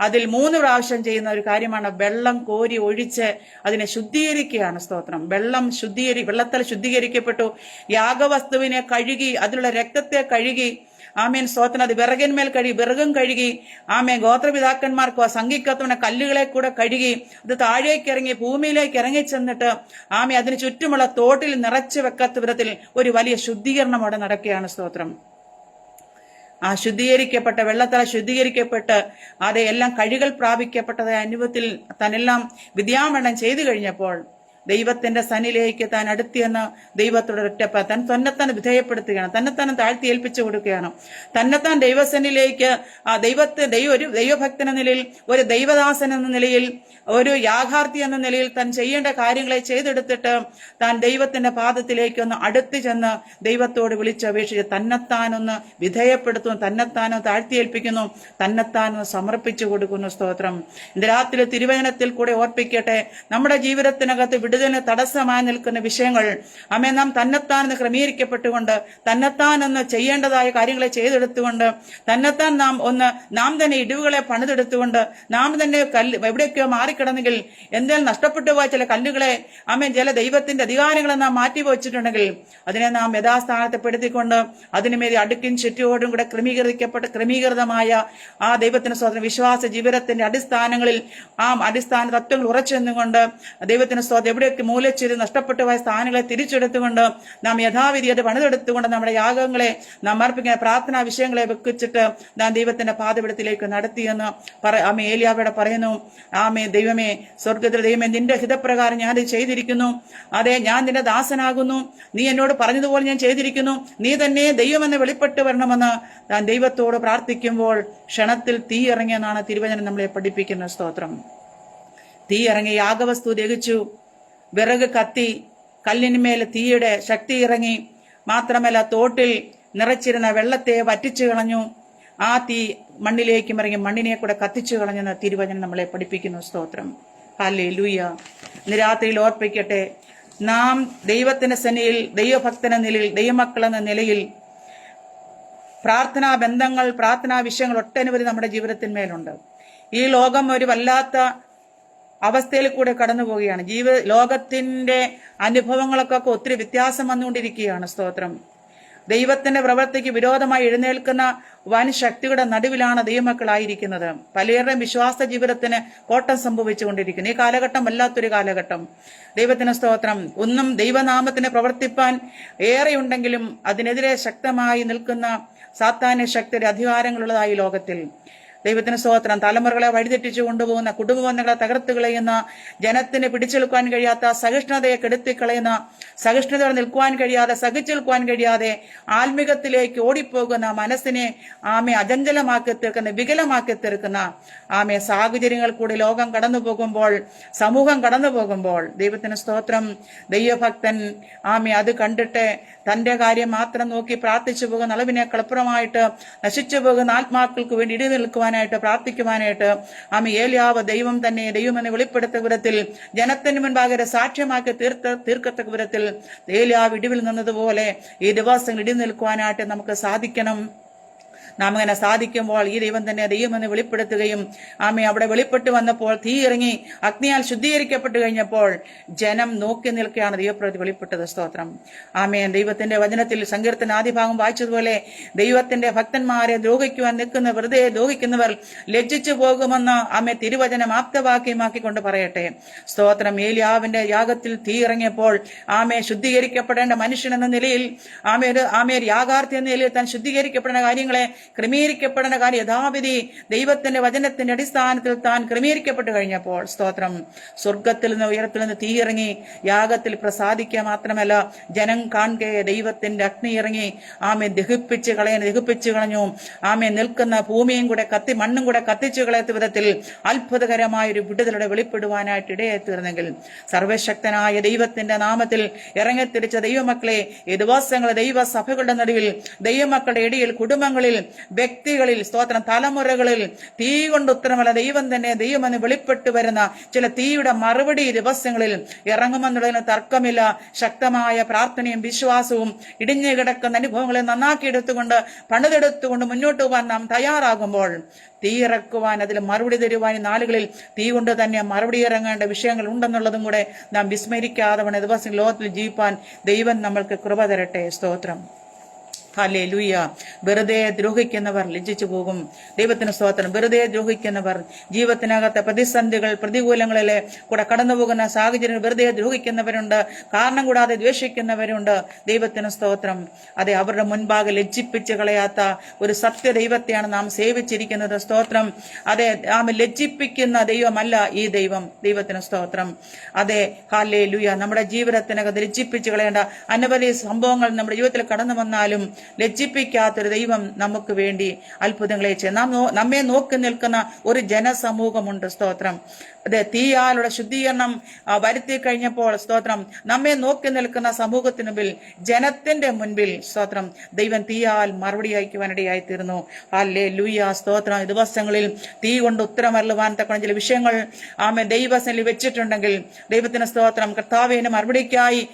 അതിൽ 3 പ്രാവശ്യം ചെയ്യുന്ന ഒരു കാര്യമാണ് വെള്ളം കോരി ഒഴിച്ച് അതിനെ ശുദ്ധീകരിക്കുകയാണ്. സ്തോത്രം. വെള്ളത്താൽ ശുദ്ധീകരിക്കപ്പെട്ടു. യാഗവസ്തുവിനെ കഴുകി അതിലുള്ള രക്തത്തെ കഴുകി, ആമേൻ സ്തോത്രം, അത് വിറകിന്മേൽ വിറകും കഴുകി, ആമേൻ ഗോത്രപിതാക്കന്മാർക്കോ സംഘിക്കത്തവണ കല്ലുകളെ കൂടെ കഴുകി അത് താഴേക്ക് ഇറങ്ങി ഭൂമിയിലേക്ക് ഇറങ്ങി ചെന്നിട്ട് ആമേ അതിന് ചുറ്റുമുള്ള തോട്ടിൽ നിറച്ചു വെക്കാത്ത വിധത്തിൽ ഒരു വലിയ ശുദ്ധീകരണം അവിടെ നടക്കുകയാണ്. സ്തോത്രം. ആ ശുദ്ധീകരിക്കപ്പെട്ട വെള്ളത്താൽ ശുദ്ധീകരിക്കപ്പെട്ട് എല്ലാം കഴുകൽ പ്രാപിക്കപ്പെട്ടതായ അനുഭവത്തിൽ തന്നെല്ലാം വിദ്യാമണ്ഡം ചെയ്തു കഴിഞ്ഞപ്പോൾ ദൈവത്തിന്റെ സന്നിലേക്ക് താൻ അടുത്തിയെന്ന് ദൈവത്തോട് ഒറ്റപ്പ താൻ തന്നെത്താൻ വിധേയപ്പെടുത്തുകയാണ്. തന്നെത്താൻ താഴ്ത്തി ഏൽപ്പിച്ചു കൊടുക്കുകയാണ്. തന്നെത്താൻ ദൈവസന്നിലേക്ക് ഒരു ദൈവഭക്തൻ എന്ന നിലയിൽ, ഒരു ദൈവദാസൻ എന്ന നിലയിൽ, ഒരു യാഥാർത്ഥി എന്ന നിലയിൽ താൻ ചെയ്യേണ്ട കാര്യങ്ങളെ ചെയ്തെടുത്തിട്ട് താൻ ദൈവത്തിന്റെ പാദത്തിലേക്ക് ഒന്ന് അടുത്തു ചെന്ന് ദൈവത്തോട് വിളിച്ചപേക്ഷിച്ച് തന്നെത്താനൊന്ന് വിധേയപ്പെടുത്തുന്നു, തന്നെത്താനോ താഴ്ത്തിയേൽപ്പിക്കുന്നു, തന്നെത്താനോ സമർപ്പിച്ചു കൊടുക്കുന്നു. സ്തോത്രം. ഇന്ന് രാത്രി തിരുവചനത്തിൽ കൂടെ ഓർപ്പിക്കട്ടെ, നമ്മുടെ ജീവിതത്തിനകത്ത് വിടുതലിന് തടസ്സമായി നിൽക്കുന്ന വിഷയങ്ങൾ നാം തന്നെത്താൻ ക്രമീകരിക്കപ്പെട്ടുകൊണ്ട് തന്നെത്താനൊന്ന് ചെയ്യേണ്ടതായ കാര്യങ്ങളെ ചെയ്തെടുത്തുകൊണ്ട് തന്നെത്താൻ നാം തന്നെ ഇടിവുകളെ പണിതെടുത്തുകൊണ്ട് നാം തന്നെ എവിടെയൊക്കെയോ മാറിക്കിടന്നെങ്കിൽ എന്തെങ്കിലും നഷ്ടപ്പെട്ടു പോയ ചില കല്ലുകളെ ചില ദൈവത്തിന്റെ അധികാരങ്ങളെ നാം മാറ്റിവെച്ചിട്ടുണ്ടെങ്കിൽ അതിനെ നാം യഥാസ്ഥാനത്തെ പെടുത്തിക്കൊണ്ട് അതിനുമേൽ അടുക്കും ചുറ്റോടും കൂടെ ക്രമീകൃതമായ ആ ദൈവത്തിന് സ്തോത്രം വിശ്വാസ ജീവിതത്തിന്റെ അടിസ്ഥാനങ്ങളിൽ അടിസ്ഥാന തത്വങ്ങൾ ഉറച്ചെന്നുകൊണ്ട് ദൈവത്തിന് സ്തോത്രം എവിടെയൊക്കെ മൂലച്ചിരി നഷ്ടപ്പെട്ടു പോയ സ്ഥാനങ്ങളെ തിരിച്ചെടുത്തുകൊണ്ട് നാം യഥാവിധി അത് പണിതെടുത്തുകൊണ്ട് നമ്മുടെ യാഗങ്ങളെ നാം അർപ്പിക്കുന്ന പ്രാർത്ഥനാ വിഷയങ്ങളെ വെക്കിച്ചിട്ട് നാം ദൈവത്തിന്റെ പാദപീഠത്തിലേക്ക് നടത്തിയെന്ന് ഏലിയാവോട് പറയുന്നു. ദൈവമേ, സ്വർഗത്തിലെ ദൈവമേ, നിന്റെ ഹിതപ്രകാരം ഞാൻ ഇത് ചെയ്തിരിക്കുന്നു. അതെ, ഞാൻ നിന്റെ ദാസനാകുന്നു. നീ എന്നോട് പറഞ്ഞതുപോലെ ഞാൻ ചെയ്തിരിക്കുന്നു. നീ തന്നെ ദൈവമെന്ന് വെളിപ്പെട്ട് വരണമെന്ന് താൻ ദൈവത്തോട് പ്രാർത്ഥിക്കുമ്പോൾ ക്ഷണത്തിൽ തീ ഇറങ്ങിയെന്നാണ് തിരുവചനം നമ്മളെ പഠിപ്പിക്കുന്ന. സ്തോത്രം. തീ ഇറങ്ങി, യാഗവസ്തു ദഹിച്ചു, വിറക് കത്തി, കല്ലിന്മേൽ തീയുടെ ശക്തി ഇറങ്ങി. മാത്രമല്ല, തോട്ടിൽ നിറച്ചിരുന്ന വെള്ളത്തെ വറ്റിച്ചു കളഞ്ഞു. ആ തീ മണ്ണിലേക്കും ഇറങ്ങി മണ്ണിനെ കൂടെ കത്തിച്ചു കളഞ്ഞെന്ന് തിരുവചനം നമ്മളെ പഠിപ്പിക്കുന്നു. സ്തോത്രം. ഹല്ലേലൂയ. ഇന്ന് രാത്രിയിൽ ഓർപ്പിക്കട്ടെ, നാം ദൈവത്തിന്റെ സന്നിധിയിൽ ദൈവഭക്തൻ എന്ന നിലയിൽ, ദൈവമക്കൾ എന്ന നിലയിൽ പ്രാർത്ഥനാ ബന്ധങ്ങൾ, പ്രാർത്ഥനാ വിഷയങ്ങൾ ഒട്ടനവധി നമ്മുടെ ജീവിതത്തിന്മേലുണ്ട്. ഈ ലോകം ഒരു വല്ലാത്ത അവസ്ഥയിൽ കൂടെ കടന്നു പോവുകയാണ്. ലോകത്തിന്റെ അനുഭവങ്ങളൊക്കെ ഒത്തിരി വ്യത്യാസം വന്നുകൊണ്ടിരിക്കുകയാണ്. സ്തോത്രം. ദൈവത്തിന്റെ പ്രവൃത്തിക്ക് വിരോധമായി എഴുന്നേൽക്കുന്ന വൻ ശക്തിയുടെ നടുവിലാണ് ദൈവമക്കളായിരിക്കുന്നത്. പലരുടെയും വിശ്വാസ ജീവിതത്തിന് കോട്ടം സംഭവിച്ചുകൊണ്ടിരിക്കുന്നു. ഈ കാലഘട്ടം വല്ലാത്തൊരു കാലഘട്ടം. ദൈവത്തിന് സ്തോത്രം. ഒന്നും ദൈവനാമത്തിന് പ്രവർത്തിപ്പാൻ ഏറെയുണ്ടെങ്കിലും അതിനെതിരെ ശക്തമായി നിൽക്കുന്ന സാത്താന്യ ശക്തിയുടെ അധികാരങ്ങളുള്ളതായി ലോകത്തിൽ. ദൈവത്തിന് സ്തോത്രം. തലമുറകളെ വഴിതെറ്റിച്ചു കൊണ്ടുപോകുന്ന, കുടുംബബന്ധങ്ങളെ തകർത്ത് കളയുന്ന, ജനത്തിന് പിടിച്ചെടുക്കാൻ കഴിയാത്ത, സഹിഷ്ണുതയെ കെടുത്തിക്കളയുന്ന, സഹിഷ്ണുതയോടെ നിൽക്കുവാൻ കഴിയാതെ, സഹിച്ചു നിൽക്കുവാൻ കഴിയാതെ ആത്മീകത്തിലേക്ക് ഓടിപ്പോകുന്ന, മനസ്സിനെ അചഞ്ചലമാക്കി തീർക്കുന്ന, വികലമാക്കി തീർക്കുന്ന സാഹചര്യങ്ങൾ കൂടി ലോകം കടന്നു പോകുമ്പോൾ, സമൂഹം കടന്നു പോകുമ്പോൾ ദൈവത്തിന് സ്തോത്രം, ദൈവഭക്തൻ അത് കണ്ടിട്ട് തന്റെ കാര്യം മാത്രം നോക്കി പ്രാർത്ഥിച്ചു പോകുന്ന, അളവിനേക്കാൾ അപ്പുറമായിട്ട് നശിച്ചു പോകുന്ന ആത്മാക്കൾക്ക് വേണ്ടി ഇടി നിൽക്കുവാനായിട്ട്, പ്രാർത്ഥിക്കുവാനായിട്ട് ഏലിയാവ് ദൈവം തന്നെ ദൈവമെന്ന് വെളിപ്പെടുത്ത വിധത്തിൽ ജനത്തിന് മുൻപാകെ സാക്ഷ്യമാക്കി തീർക്കത്തക്ക വിധത്തിൽ ഏലിയാവ് ഇടിവിൽ നിന്നതുപോലെ ഈ ദിവസങ്ങൾ ഇടി നിൽക്കുവാനായിട്ട് നമുക്ക് സാധിക്കണം. നാം അങ്ങനെ സാധിക്കുമ്പോൾ ഈ ദൈവം തന്നെ ദൈവമെന്ന് വെളിപ്പെടുത്തുകയും അവിടെ വെളിപ്പെട്ടു വന്നപ്പോൾ തീ ഇറങ്ങി അഗ്നിയാൽ ശുദ്ധീകരിക്കപ്പെട്ടു കഴിഞ്ഞപ്പോൾ ജനം നോക്കി നിൽക്കുകയാണ് ദൈവപ്രതി വെളിപ്പെട്ടത്. സ്തോത്രം. ദൈവത്തിന്റെ വചനത്തിൽ സങ്കീർത്തന ആദിഭാഗം വായിച്ചതുപോലെ ദൈവത്തിന്റെ ഭക്തന്മാരെ ദ്രോഹിക്കുവാൻ നിൽക്കുന്ന, വെറുതെ ദ്രോഹിക്കുന്നവർ ലജ്ജിച്ചു പോകുമെന്ന് തിരുവചനം ആപ്തവാക്യമാക്കിക്കൊണ്ട് പറയട്ടെ. സ്തോത്രം. ഏലിയാവിന്റെ യാഗത്തിൽ തീ ഇറങ്ങിയപ്പോൾ ശുദ്ധീകരിക്കപ്പെടേണ്ട മനുഷ്യൻ എന്ന നിലയിൽ യാഗാർത്ഥി എന്ന നിലയിൽ താൻ ശുദ്ധീകരിക്കപ്പെടേണ്ട കാര്യങ്ങളെ ക്രമീകരിക്കപ്പെടേണ്ട കാര്യം യഥാവിധി ദൈവത്തിന്റെ വചനത്തിന്റെ അടിസ്ഥാനത്തിൽ താൻ ക്രമീകരിക്കപ്പെട്ടു കഴിഞ്ഞപ്പോൾ സ്തോത്രം, സ്വർഗത്തിൽ നിന്ന് ഉയരത്തിൽ നിന്ന് തീയിറങ്ങി യാഗത്തിൽ പ്രസാദിക്കുക മാത്രമല്ല, ജനം കാണുകെ ദൈവത്തിന്റെ അഗ്നി ഇറങ്ങി ദഹിപ്പിച്ചു കളഞ്ഞു. നിൽക്കുന്ന ഭൂമിയും കൂടെ മണ്ണും കൂടെ കത്തിച്ചു കളയത്ത വിധത്തിൽ അത്ഭുതകരമായ ഒരു വിടുതലൂടെ വെളിപ്പെടുവാനായിട്ട് ഇടയായി തീർന്നെങ്കിൽ, സർവശക്തനായ ദൈവത്തിന്റെ നാമത്തിൽ ഇറങ്ങിത്തിരിച്ച ദൈവമക്കളെ, ഈ ദിവസങ്ങൾ ദൈവസഭകളുടെ നടുവിൽ, ദൈവമക്കളുടെ ഇടയിൽ, കുടുംബങ്ങളിൽ, വ്യക്തികളിൽ, സ്തോത്രം, തലമുറകളിൽ തീ കൊണ്ട് ഉത്തരമല്ല ദൈവം തന്നെ ദൈവമെന്ന് വെളിപ്പെട്ടു വരുന്ന ചില തീയുടെ മറുപടി ദിവസങ്ങളിൽ ഇറങ്ങുമെന്നുള്ളതിന് തർക്കമില്ല. ശക്തമായ പ്രാർത്ഥനയും വിശ്വാസവും ഇടിഞ്ഞു കിടക്കുന്ന അനുഭവങ്ങളെ നന്നാക്കിയെടുത്തുകൊണ്ട് പണിതെടുത്തുകൊണ്ട് മുന്നോട്ട് പോകാൻ നാം തയ്യാറാകുമ്പോൾ, തീ ഇറക്കുവാൻ, അതിൽ മറുപടി തരുവാൻ നാളുകളിൽ തീ കൊണ്ട് തന്നെ മറുപടി ഇറങ്ങേണ്ട വിഷയങ്ങൾ ഉണ്ടെന്നുള്ളതും കൂടെ നാം വിസ്മരിക്കാതെ വേണം ദിവസം ലോകത്തിൽ ജീവിപ്പാൻ ദൈവം നമ്മൾക്ക് കൃപ തരട്ടെ. സ്തോത്രം. ഹല്ലേലൂയ. വെറുതെ ദ്രോഹിക്കുന്നവർ ലജ്ജിച്ചു പോകും. ദൈവത്തിന് സ്തോത്രം. വെറുതെ ദ്രോഹിക്കുന്നവർ, ജീവിതത്തിനകത്തെ പ്രതിസന്ധികൾ, പ്രതികൂലങ്ങളിലെ കൂടെ കടന്നുപോകുന്ന സാഹചര്യം വെറുതെ ദ്രോഹിക്കുന്നവരുണ്ട്, കാരണം കൂടാതെ ദ്വേഷിക്കുന്നവരുണ്ട്. ദൈവത്തിന് സ്തോത്രം. അതെ, അവരുടെ മുൻപാകെ ലജ്ജിപ്പിച്ച് കളയാത്ത ഒരു സത്യ ദൈവത്തെയാണ് നാം സേവിച്ചിരിക്കുന്നത്. സ്തോത്രം. അതെ, നാം ലജ്ജിപ്പിക്കുന്ന ദൈവമല്ല ഈ ദൈവം. ദൈവത്തിന് സ്തോത്രം. അതെ, ഹല്ലേലൂയ. നമ്മുടെ ജീവിതത്തിനകത്ത് ലജ്ജിപ്പിച്ച് കളയേണ്ട അനവധി സംഭവങ്ങൾ നമ്മുടെ ജീവിതത്തിൽ കടന്നു വന്നാലും ലജ്ജിപ്പിക്കാത്തൊരു ദൈവം നമുക്ക് വേണ്ടി അത്ഭുതങ്ങളെ നമ്മെ നോക്കി നിൽക്കുന്ന ഒരു ജനസമൂഹമുണ്ട്. സ്തോത്രം. അതെ, തീയാലുള്ള ശുദ്ധീകരണം വരുത്തി കഴിഞ്ഞപ്പോൾ സ്തോത്രം, നമ്മെ നോക്കി നിൽക്കുന്ന സമൂഹത്തിന് മുമ്പിൽ, ജനത്തിന്റെ മുൻപിൽ സ്തോത്രം, ദൈവം തീയാൽ മറുപടി അയക്കുവാനിടയായി തീർന്നു. ഹല്ലേലൂയ. സ്തോത്രം. ദിവസങ്ങളിൽ തീ കൊണ്ട് ഉത്തരമരുളുവാൻ തക്ക ചില വിഷയങ്ങൾ ദൈവസന്നിധിയിൽ വെച്ചിട്ടുണ്ടെങ്കിൽ, ദൈവത്തിന് സ്തോത്രം, കർത്താവിന് മറുപടിക്കായി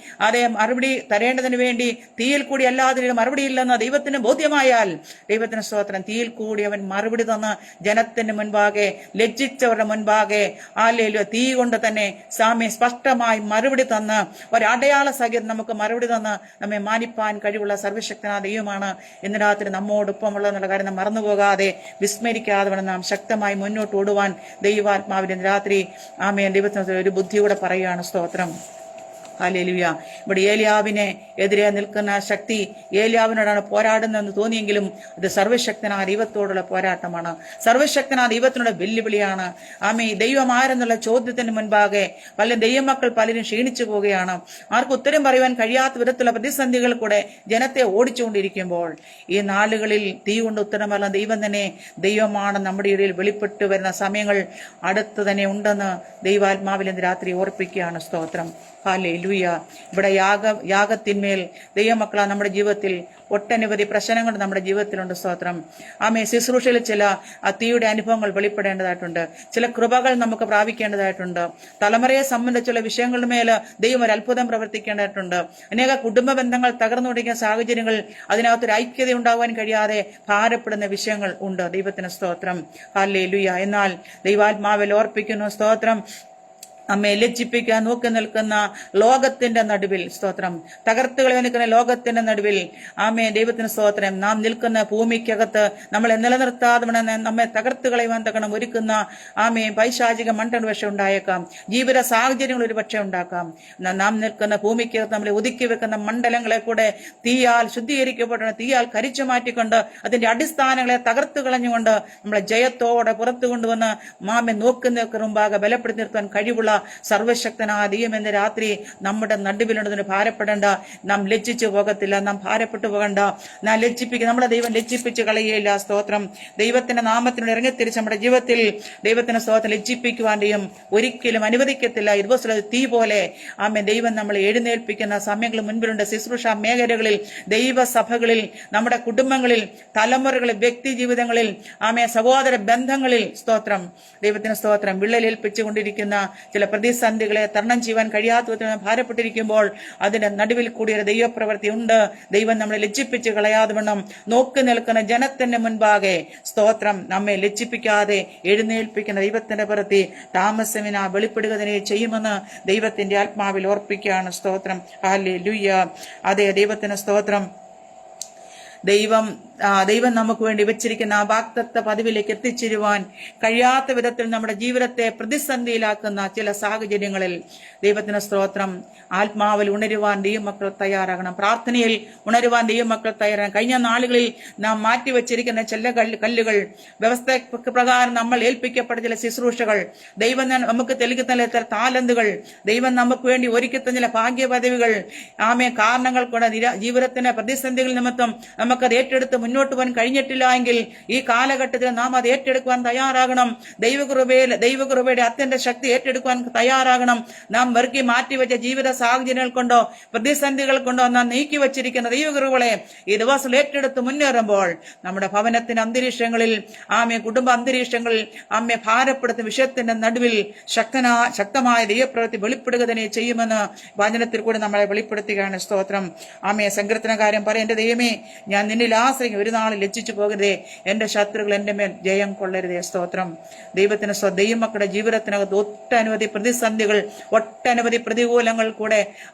മറുപടി തരേണ്ടതിന് വേണ്ടി തീയിൽ കൂടി അല്ലാതെ മറുപടി ഇല്ലെന്ന് ദൈവത്തിന് ബോധ്യമായാൽ, ദൈവത്തിന് സ്തോത്രം, തീയിൽ കൂടി അവൻ മറുപടി തന്ന് ജനത്തിന് മുൻപാകെ, ലജ്ജിച്ചവരുടെ മുൻപാകെ തീ കൊണ്ട് തന്നെ സ്പഷ്ടമായി മറുപടി തന്ന് ഒരടയാള സഹിതം നമുക്ക് മറുപടി തന്ന് നമ്മെ മാനിപ്പാൻ കഴിവുള്ള സർവശക്തനായ ദൈവമാണ് ഇന്ന് രാത്രി നമ്മോടൊപ്പമുള്ളതെന്നുള്ള കാര്യം നാം മറന്നുപോകാതെ വിസ്മരിക്കാതെ വേണം നാം ശക്തമായി മുന്നോട്ട് ഓടുവാൻ. ദൈവാത്മാവിന്റെ രാത്രി ദൈവത്തിന് ഒരു ബുദ്ധിയോടെ പറയുകയാണ്. സ്തോത്രം. ഹല്ലേലൂയ. ഇവിടെ ഏലിയാവിനെ എതിരെ നിൽക്കുന്ന ശക്തി ഏലിയാവിനോടാണ് പോരാടുന്നതെന്ന് തോന്നിയെങ്കിലും ഇത് സർവശക്തനായ ദൈവത്തോടുള്ള പോരാട്ടമാണ്. സർവശക്തനായ ദൈവത്തിനുള്ള വെല്ലുവിളിയാണ്. ദൈവം ആരെന്നുള്ള ചോദ്യത്തിന് മുൻപാകെ ദൈവമക്കൾ പലരും ക്ഷീണിച്ചു പോവുകയാണ്. ആർക്കും ഉത്തരം പറയുവാൻ കഴിയാത്ത വിധത്തിലുള്ള പ്രതിസന്ധികൾ കൂടെ ജനത്തെ ഓടിച്ചുകൊണ്ടിരിക്കുമ്പോൾ, ഈ നാളുകളിൽ തീ കൊണ്ട് ഉത്തരമല്ല ദൈവം തന്നെ ദൈവമാണ് നമ്മുടെ ഇടയിൽ വെളിപ്പെട്ടു വരുന്ന സമയങ്ങൾ അടുത്ത് തന്നെ ഉണ്ടെന്ന് ദൈവാത്മാവിൽ ഇന്ന് രാത്രി ഓർപ്പിക്കുകയാണ്. സ്തോത്രം. ഹല്ലേലൂയ. ഇവിടെ യാഗത്തിന്മേൽ ദൈവമക്കളാ നമ്മുടെ ജീവിതത്തിൽ ഒട്ടനവധി പ്രശ്നങ്ങൾ നമ്മുടെ ജീവിതത്തിലുണ്ട്. സ്തോത്രം. ശുശ്രൂഷയിൽ ചില തീയുടെ അനുഭവങ്ങൾ വെളിപ്പെടേണ്ടതായിട്ടുണ്ട്. ചില കൃപകൾ നമുക്ക് പ്രാപിക്കേണ്ടതായിട്ടുണ്ട്. തലമുറയെ സംബന്ധിച്ചുള്ള വിഷയങ്ങളുടെ മേൽ ദൈവം ഒരു അത്ഭുതം പ്രവർത്തിക്കേണ്ടതായിട്ടുണ്ട്. അനേക കുടുംബ ബന്ധങ്ങൾ തകർന്നു തുടങ്ങിയ സാഹചര്യങ്ങൾ, അതിനകത്തൊരു ഐക്യത ഉണ്ടാവാൻ കഴിയാതെ ഭാരപ്പെടുന്ന വിഷയങ്ങൾ ഉണ്ട്. ദൈവത്തിന് സ്തോത്രം. ഹല്ലേലൂയ. എന്നാൽ ദൈവാത്മാവിൽ ഓർപ്പിക്കുന്നു. സ്തോത്രം. നമ്മെ ലജ്ജിപ്പിക്കാൻ നോക്കി നിൽക്കുന്ന ലോകത്തിന്റെ നടുവിൽ, സ്തോത്രം, തകർത്തുകളെ നിൽക്കുന്ന ലോകത്തിന്റെ നടുവിൽ ദൈവത്തിന് സ്തോത്രം, നാം നിൽക്കുന്ന ഭൂമിക്കകത്ത് നമ്മളെ നിലനിർത്താതെ നമ്മെ തകർത്തുകളയുവാൻ തക്കണം ഒരുക്കുന്ന പൈശാചിക മണ്ഡലം പക്ഷെ ഉണ്ടായേക്കാം. ജീവിത സാഹചര്യങ്ങൾ ഒരു പക്ഷെ ഉണ്ടാക്കാം. നാം നിൽക്കുന്ന ഭൂമിക്കകത്ത് നമ്മളെ ഒതുക്കി വെക്കുന്ന മണ്ഡലങ്ങളെ കൂടെ തീയാൽ ശുദ്ധീകരിക്കപ്പെട്ട തീയാൽ കരിച്ചു മാറ്റിക്കൊണ്ട് അതിന്റെ അടിസ്ഥാനങ്ങളെ തകർത്തു കളഞ്ഞുകൊണ്ട് നമ്മളെ ജയത്തോടെ പുറത്തു കൊണ്ടുവന്ന് നോക്കി നിൽക്കുന്ന മുമ്പാകെ ബലപ്പെടുത്തി നിർത്താൻ കഴിവുള്ള സർവശക്തനായ ദൈവം ഇന്ന് രാത്രി നമ്മുടെ നടുവിലുള്ളതിന് ഭാരപ്പെടേണ്ട. നാം ലജ്ജിച്ചു പോകത്തില്ല, നാം ഭാരപ്പെട്ടു പോകണ്ട. നാം നമ്മുടെ ദൈവം ലജ്ജിപ്പിച്ച് കളയുകയില്ല. സ്തോത്രം. ദൈവത്തിന്റെ നാമത്തിനോട് ഇറങ്ങിത്തിരിച്ച് നമ്മുടെ ജീവിതത്തിൽ ദൈവത്തിന്റെ സ്തോത്രം ലജ്ജിപ്പിക്കുവാൻ ദൈവം ഒരിക്കലും അനുവദിക്കത്തില്ല. ഇതുപോലെ തീ പോലെ ദൈവം നമ്മളെ എഴുന്നേൽപ്പിക്കുന്ന സമയങ്ങൾ മുൻപിലുണ്ട്. ശുശ്രൂഷ മേഖലകളിൽ, ദൈവസഭകളിൽ, നമ്മുടെ കുടുംബങ്ങളിൽ, തലമുറകളിൽ, വ്യക്തി ജീവിതങ്ങളിൽ, സഹോദര ബന്ധങ്ങളിൽ, സ്തോത്രം, ദൈവത്തിന് സ്തോത്രം, വിള്ളലേൽപ്പിച്ചുകൊണ്ടിരിക്കുന്ന ചില പ്രതിസന്ധികളെ തരണം ചെയ്യാൻ കഴിയാത്ത ഭാരപ്പെട്ടിരിക്കുമ്പോൾ അതിന്റെ നടുവിൽ കൂടിയ ഒരു ദൈവപ്രവൃത്തി ഉണ്ട്. ദൈവം നമ്മളെ ലജ്ജിപ്പിച്ച് കളയാതെ വണ്ണം നോക്കി നിൽക്കുന്ന ജനത്തിന്റെ മുൻപാകെ, സ്തോത്രം, നമ്മെ ലജ്ജിപ്പിക്കാതെ എഴുന്നേൽപ്പിക്കുന്ന ദൈവത്തിന്റെ പ്രവൃത്തി താമസമിന വെളിപ്പെടുക തന്നെ ചെയ്യുമെന്ന് ദൈവത്തിന്റെ ആത്മാവിൽ ഓർപ്പിക്കുകയാണ്. സ്തോത്രം. ഹല്ലേലൂയ. അതേ, ദൈവത്തിന് സ്തോത്രം. ദൈവം ദൈവം നമുക്ക് വേണ്ടി വെച്ചിരിക്കുന്ന ആ വാഗ്ദത്ത പദവിയിലേക്ക് എത്തിച്ചേരുവാൻ കഴിയാത്ത വിധത്തിൽ നമ്മുടെ ജീവിതത്തെ പ്രതിസന്ധിയിലാക്കുന്ന ചില സാഹചര്യങ്ങളിൽ ദൈവത്തിന് സ്തോത്രം, ആത്മാവിൽ ഉണരുവാൻ ദൈവമക്കൾ തയ്യാറാകണം. പ്രാർത്ഥനയിൽ ഉണരുവാൻ ദൈവമക്കൾ തയ്യാറാകണം. കഴിഞ്ഞ നാളുകളിൽ നാം മാറ്റിവെച്ചിരിക്കുന്ന ചില കല്ലുകൾ, വ്യവസ്ഥ പ്രകാരം നമ്മൾ ഏൽപ്പിക്കപ്പെട്ട ചില ശുശ്രൂഷകൾ, ദൈവം നമുക്ക് നൽകുന്ന ചില താലന്തുകൾ, ദൈവം നമുക്ക് വേണ്ടി ഒരുക്കുന്ന ചില ഭാഗ്യ പദവികൾ, കാരണങ്ങൾ കൊണ്ട് ജീവിതത്തിന്റെ പ്രതിസന്ധികൾ നിമിത്തം നമുക്കത് ഏറ്റെടുത്ത് മുന്നോട്ട് പോകാൻ കഴിഞ്ഞിട്ടില്ല എങ്കിൽ ഈ കാലഘട്ടത്തിൽ നാം അത് ഏറ്റെടുക്കുവാൻ തയ്യാറാകണം. ദൈവകൃപയുടെ അത്യന്ത ശക്തി ഏറ്റെടുക്കുവാൻ തയ്യാറാകണം. നാം വെറുക്കി മാറ്റിവെച്ച ജീവിത സാഹചര്യങ്ങൾ കൊണ്ടോ പ്രതിസന്ധികൾ കൊണ്ടോ നാം നീക്കി വച്ചിരിക്കുന്ന ദൈവകൃപകളെ ഈ ദിവസം ഏറ്റെടുത്ത് മുന്നേറുമ്പോൾ നമ്മുടെ ഭവനത്തിന്റെ അന്തരീക്ഷങ്ങളിൽ, കുടുംബ അന്തരീക്ഷങ്ങളിൽ ഭാരപ്പെടുത്തുന്ന വിഷയത്തിന്റെ നടുവിൽ ശക്തമായ ദൈവപ്രവൃത്തി വെളിപ്പെടുക തന്നെ ചെയ്യുമെന്ന് വചനത്തിൽ കൂടി നമ്മളെ വെളിപ്പെടുത്തുകയാണ്. സ്തോത്രം. സങ്കീർത്തനക്കാരൻ പറയും, എന്റെ ദൈവമേ, ഞാൻ നിന്നിൽ ആശ്രയിക്കും, ഒരു നാളിൽ ലജ്ജിച്ചു പോകരുതേ, എന്റെ ശത്രുക്കൾ എന്റെ മേൽ ജയം കൊള്ളരുതേ. സ്തോത്രം. ദൈവത്തിന് ദൈവമക്കളുടെ ജീവിതത്തിനകത്ത് ഒട്ടനവധി പ്രതിസന്ധികൾ, ഒട്ടനവധി പ്രതികൂലങ്ങൾ കൂടെ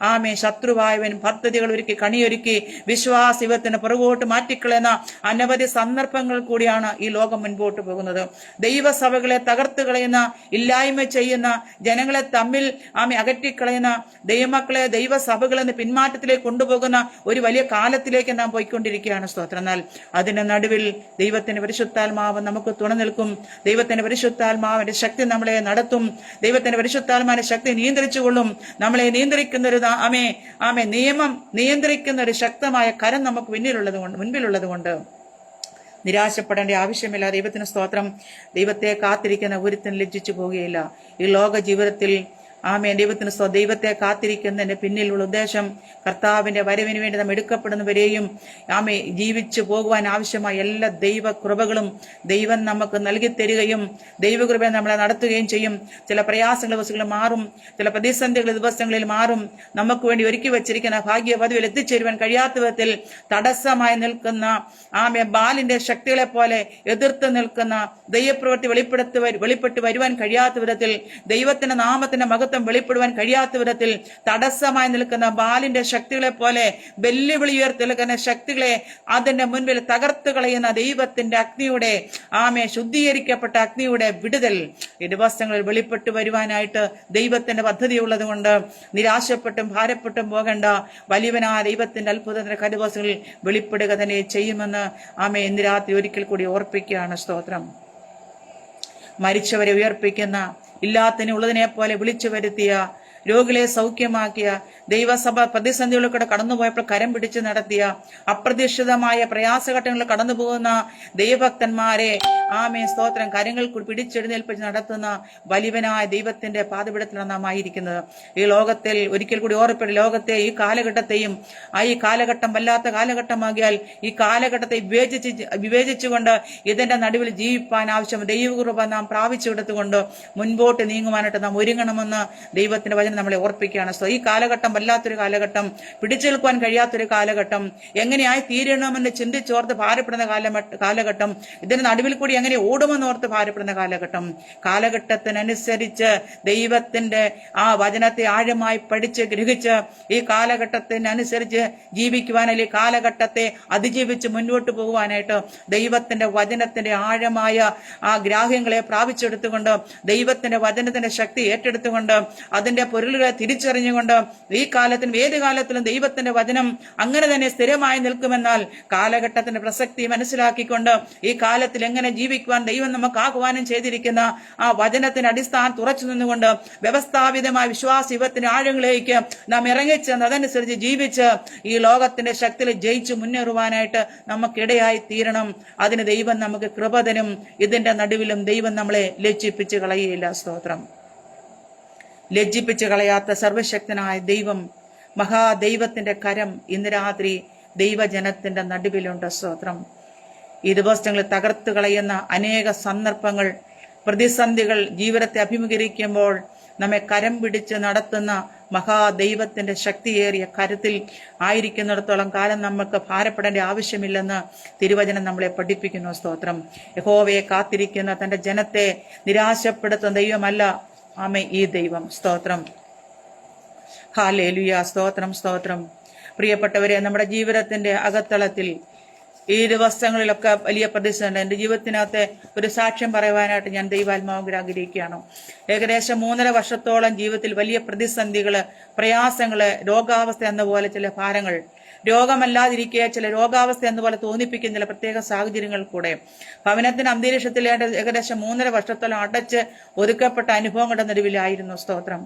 ശത്രുവായവൻ പദ്ധതികൾ ഒരുക്കി കണിയൊരുക്കി വിശ്വാസത്തിന് പുറകോട്ട് മാറ്റിക്കളയുന്ന അനവധി സന്ദർഭങ്ങൾ കൂടിയാണ് ഈ ലോകം മുൻപോട്ട് പോകുന്നത്. ദൈവസഭകളെ തകർത്ത് കളയുന്ന, ഇല്ലായ്മ ചെയ്യുന്ന, ജനങ്ങളെ തമ്മിൽ അകറ്റിക്കളയുന്ന, ദൈവമക്കളെ ദൈവസഭകളെന്ന് പിന്മാറ്റത്തിലേക്ക് കൊണ്ടുപോകുന്ന ഒരു വലിയ കാലത്തിലേക്ക് നാം പോയിക്കൊണ്ടിരിക്കുകയാണ്. സ്തോത്രം. എന്നാൽ അതിന്റെ നടുവിൽ ദൈവത്തിന്റെ പരിശുദ്ധാത്മാവ് നമുക്ക് തുണ നിൽക്കും. ദൈവത്തിന്റെ പരിശുദ്ധാത്മാവിന്റെ ശക്തി നമ്മളെ നടത്തും. ദൈവത്തിന്റെ പരിശുദ്ധാത്മാവിന്റെ ശക്തി നിയന്ത്രിച്ചുകൊള്ളും. നമ്മളെ നിയന്ത്രിക്കുന്ന ഒരു നിയമം നിയന്ത്രിക്കുന്ന ഒരു ശക്തമായ കരം നമുക്ക് മുൻപിലുള്ളത് കൊണ്ട് നിരാശപ്പെടേണ്ട ആവശ്യമില്ല. ദൈവത്തിന് സ്തോത്രം. ദൈവത്തെ കാത്തിരിക്കുന്ന ഒരുത്തൻ ലജ്ജിച്ചു പോകുകയില്ല. ഈ ലോക ജീവിതത്തിൽ ദൈവത്തിന് ദൈവത്തെ കാത്തിരിക്കുന്നതിന്റെ പിന്നിലുള്ള ഉദ്ദേശം കർത്താവിന്റെ വരവിന് വേണ്ടി നാം എടുക്കപ്പെടുന്നവരെയും ജീവിച്ചു പോകുവാൻ ആവശ്യമായ എല്ലാ ദൈവ കൃപകളും ദൈവം നമുക്ക് നൽകി തരികയും ദൈവകൃപ നമ്മളെ നടത്തുകയും ചെയ്യും. ചില പ്രയാസങ്ങൾ ദിവസങ്ങളിൽ മാറും, ചില പ്രതിസന്ധികൾ ദിവസങ്ങളിൽ മാറും. നമുക്ക് വേണ്ടി ഒരുക്കി വെച്ചിരിക്കുന്ന ഭാഗ്യ പദവിയിൽ എത്തിച്ചേരുവാൻ കഴിയാത്ത വിധത്തിൽ തടസ്സമായി നിൽക്കുന്ന ബാലിന്റെ ശക്തികളെ പോലെ എതിർത്ത് നിൽക്കുന്ന ദൈവപ്രവൃത്തി വെളിപ്പെട്ട് വരുവാൻ കഴിയാത്ത വിധത്തിൽ, ദൈവത്തിന്റെ നാമത്തിന്റെ മഹത്വം വെളിപ്പെടുവാൻ കഴിയാത്ത വിധത്തിൽ തടസ്സമായി നിൽക്കുന്ന ബാലിന്റെ ശക്തികളെ പോലെ വെല്ലുവിളി ഉയർത്തി നിൽക്കുന്ന ശക്തികളെ അതിന്റെ മുൻപിൽ തകർത്ത് കളയുന്ന ദൈവത്തിന്റെ അഗ്നിയുടെ ശുദ്ധീകരിക്കപ്പെട്ട അഗ്നിയുടെ വിടുതൽ ഈ ദിവസങ്ങളിൽ വെളിപ്പെട്ടു വരുവാനായിട്ട് ദൈവത്തിന്റെ പദ്ധതിയുള്ളത് കൊണ്ട് നിരാശപ്പെട്ടും ഭാരപ്പെട്ടും പോകേണ്ട. വലിയവനായ ദൈവത്തിന്റെ അത്ഭുതത്തിന്റെ കരുദിവസങ്ങളിൽ വെളിപ്പെടുക തന്നെ ചെയ്യുമെന്ന് ഇന്ന് രാത്രി ഒരിക്കൽ കൂടി ഓർപ്പിക്കുകയാണ്. സ്തോത്രം. മരിച്ചവരെ ഉയർപ്പിക്കുന്ന, ഇല്ലാത്തതിനെ ഉള്ളതിനെ പോലെ വിളിച്ചു വരുത്തിയ, രോഗികളെ സൗഖ്യമാക്കിയ, ദൈവസഭ പ്രതിസന്ധികളിലൂടെ കടന്നുപോയപ്പോൾ കരം പിടിച്ച് നടത്തിയ, അപ്രതീക്ഷിതമായ പ്രയാസഘട്ടങ്ങളിൽ കടന്നു പോകുന്ന ദൈവഭക്തന്മാരെ സ്തോത്രം കരങ്ങൾ പിടിച്ചെഴുന്നേൽപ്പിച്ച് നടത്തുന്ന വലിയവനായ ദൈവത്തിന്റെ പാദപീഠത്തിലാണ് നാം ആയിരിക്കുന്നത്. ഈ ലോകത്തിൽ ഒരിക്കൽ കൂടി ഓർപ്പിട്ട് ലോകത്തെ ഈ കാലഘട്ടത്തെയും ഈ കാലഘട്ടം വല്ലാത്ത കാലഘട്ടമാകിയാൽ ഈ കാലഘട്ടത്തെ വിവേചിച്ചുകൊണ്ട് ഇതിന്റെ നടുവിൽ ജീവിപ്പാൻ ആവശ്യം ദൈവകൃപ നാം പ്രാപിച്ചെടുത്തുകൊണ്ട് മുൻപോട്ട് നീങ്ങുവാനായിട്ട് നാം ഒരുങ്ങണമെന്ന് ദൈവത്തിന്റെ വചനം നമ്മളെ ഓർപ്പിക്കുകയാണ്. ഈ കാലഘട്ടം വല്ലാത്തൊരു കാലഘട്ടം, പിടിച്ചു നിൽക്കുവാൻ കഴിയാത്തൊരു കാലഘട്ടം, എങ്ങനെയായി തീരണമെന്ന് ചിന്തിച്ചോർത്ത് ഭാരപ്പെടുന്ന കാലഘട്ടം, ഇതിന്റെ നടുവിൽ കൂടി എങ്ങനെ ഓടുമെന്നോർത്ത് ഭാരപ്പെടുന്ന കാലഘട്ടത്തിനനുസരിച്ച് ദൈവത്തിന്റെ വചനത്തെ ആഴമായി പഠിച്ച് ഗ്രഹിച്ച് ഈ കാലഘട്ടത്തിനനുസരിച്ച് ജീവിക്കുവാൻ, അല്ലെങ്കിൽ കാലഘട്ടത്തെ അതിജീവിച്ച് മുന്നോട്ട് പോകുവാനായിട്ട് ദൈവത്തിന്റെ വചനത്തിന്റെ ആഴമായ ഗ്രാഹ്യങ്ങളെ പ്രാപിച്ചെടുത്തുകൊണ്ട് ദൈവത്തിന്റെ വചനത്തിന്റെ ശക്തി ഏറ്റെടുത്തുകൊണ്ട് അതിന്റെ പൊരുളുകളെ തിരിച്ചറിഞ്ഞുകൊണ്ട് ഈ കാലത്തിലും ഏത് കാലത്തിലും ദൈവത്തിന്റെ വചനം അങ്ങനെ തന്നെ സ്ഥിരമായി നിൽക്കുമെന്നാൽ കാലഘട്ടത്തിന്റെ പ്രസക്തി മനസ്സിലാക്കിക്കൊണ്ട് ഈ കാലത്തിൽ എങ്ങനെ ജീവിക്കുവാൻ ദൈവം നമുക്ക് ആഹ്വാനം ചെയ്തിരിക്കുന്ന വചനത്തിന്റെ അടിസ്ഥാനം തുറച്ചു നിന്നുകൊണ്ട് വ്യവസ്ഥാപിതമായ വിശ്വാസത്തിന്റെ ആഴങ്ങളിലേക്ക് നാം ഇറങ്ങിച്ചെന്ന് അതനുസരിച്ച് ജീവിച്ച് ഈ ലോകത്തിന്റെ ശക്തിയിൽ ജയിച്ചു മുന്നേറുവാനായിട്ട് നമുക്കിടയായി തീരണം. അതിന് ദൈവം നമുക്ക് കൃപ തരും. ഇതിന്റെ നടുവിലും ദൈവം നമ്മളെ ലജ്ജിപ്പിച്ച് കളയുകയില്ല. സ്തോത്രം. ലജ്ജിപ്പിച്ച് കളയാത്ത സർവശക്തനായ ദൈവം, മഹാദൈവത്തിന്റെ കരം ഇന്ന് രാത്രി ദൈവജനത്തിന്റെ നടുവിലുണ്ട്. സ്തോത്രം. ഈ ദിവസങ്ങളിൽ തകർത്ത് കളയുന്ന അനേക സന്ദർഭങ്ങൾ, പ്രതിസന്ധികൾ ജീവിതത്തെ അഭിമുഖീകരിക്കുമ്പോൾ നമ്മെ കരം പിടിച്ച് നടത്തുന്ന മഹാദൈവത്തിന്റെ ശക്തിയേറിയ കരുത്തിൽ ആയിരിക്കുന്നിടത്തോളം കാലം നമുക്ക് ഭാരപ്പെടേണ്ട ആവശ്യമില്ലെന്ന് തിരുവചനം നമ്മളെ പഠിപ്പിക്കുന്നു. സ്തോത്രം. യഹോവയെ കാത്തിരിക്കുന്ന തന്റെ ജനത്തെ നിരാശപ്പെടുത്തുന്ന ദൈവമല്ല ഈ ദൈവം. സ്തോത്രം. ഹല്ലേലൂയ. സ്തോത്രം, സ്തോത്രം. പ്രിയപ്പെട്ടവരെ, നമ്മുടെ ജീവിതത്തിന്റെ അകത്തളത്തിൽ ഈ ദിവസങ്ങളിലൊക്കെ വലിയ പ്രതിസന്ധി. എൻ്റെ ജീവിതത്തിനകത്ത് ഒരു സാക്ഷ്യം പറയുവാനായിട്ട് ഞാൻ ദൈവാത്മാവ് ആഗ്രഹിക്കുകയാണ്. ഏകദേശം 3.5 വർഷത്തോളം ജീവിതത്തിൽ വലിയ പ്രതിസന്ധികള്, പ്രയാസങ്ങള്, രോഗാവസ്ഥ എന്ന പോലെ ചില ഭാരങ്ങൾ, രോഗമല്ലാതിരിക്കുക ചില രോഗാവസ്ഥ എന്നപോലെ തോന്നിപ്പിക്കുന്ന ചില പ്രത്യേക സാഹചര്യങ്ങൾ കൂടെ ഭവനത്തിന് അന്തരീക്ഷത്തിൽ ഏകദേശം 3.5 വർഷത്തോളം അടച്ച് ഒതുക്കപ്പെട്ട അനുഭവങ്ങളുടെ നടുവിലായിരുന്നു. സ്തോത്രം.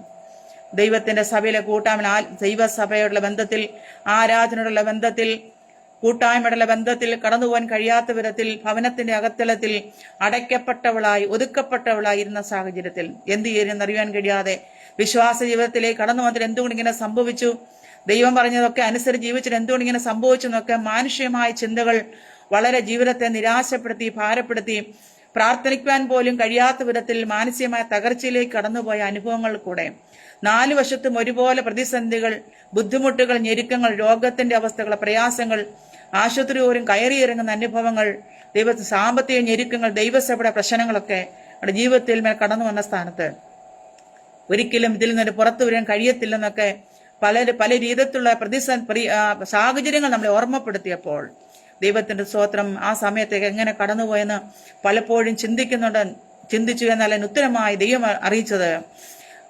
ദൈവത്തിന്റെ സഭയിലെ കൂട്ടായ്മ, ദൈവസഭയോടുള്ള ബന്ധത്തിൽ, ആരാധനയോടുള്ള ബന്ധത്തിൽ, കൂട്ടായ്മയുടെ ബന്ധത്തിൽ കടന്നുപോകാൻ കഴിയാത്ത വിധത്തിൽ ഭവനത്തിന്റെ അകത്തലത്തിൽ അടയ്ക്കപ്പെട്ടവളായി, ഒതുക്കപ്പെട്ടവളായിരുന്ന സാഹചര്യത്തിൽ എന്ത് ചെയ്യുന്നറിയാൻ കഴിയാതെ വിശ്വാസ ജീവിതത്തിലേക്ക് കടന്നു വന്നിട്ട് എന്തുകൊണ്ട് ഇങ്ങനെ സംഭവിച്ചു, ദൈവം പറഞ്ഞതൊക്കെ അനുസരിച്ച് ജീവിച്ചിട്ട് എന്തുകൊണ്ട് ഇങ്ങനെ സംഭവിച്ചു എന്നൊക്കെ മാനുഷികമായ ചിന്തകൾ വളരെ ജീവിതത്തെ നിരാശപ്പെടുത്തി, ഭാരപ്പെടുത്തി, പ്രാർത്ഥിക്കുവാൻ പോലും കഴിയാത്ത വിധത്തിൽ മാനസികമായ തകർച്ചയിലേക്ക് കടന്നുപോയ അനുഭവങ്ങൾ കൂടെ 4 വശത്തും ഒരുപോലെ പ്രതിസന്ധികൾ, ബുദ്ധിമുട്ടുകൾ, ഞെരുക്കങ്ങൾ, രോഗത്തിന്റെ അവസ്ഥകൾ, പ്രയാസങ്ങൾ, ആശുപത്രിയോരും കയറിയിറങ്ങുന്ന അനുഭവങ്ങൾ, സാമ്പത്തിക ഞെരുക്കങ്ങൾ, ദൈവസഭയുടെ പ്രശ്നങ്ങളൊക്കെ നമ്മുടെ ജീവിതത്തിൽ മേൽ കടന്നു വന്ന സ്ഥാനത്ത് ഒരിക്കലും ഇതിൽ നിന്ന് പുറത്തു വരാൻ കഴിയത്തില്ലെന്നൊക്കെ പല രീതിയിലുള്ള സാഹചര്യങ്ങൾ നമ്മളെ ഓർമ്മപ്പെടുത്തിയപ്പോൾ ദൈവത്തിന്റെ സ്തോത്രം, ആ സമയത്തേക്ക് എങ്ങനെ കടന്നുപോയെന്ന് പലപ്പോഴും ചിന്തിച്ചു എന്നാൽ അതിന് ഉത്തരമായി ദൈവം അറിയിച്ചത്,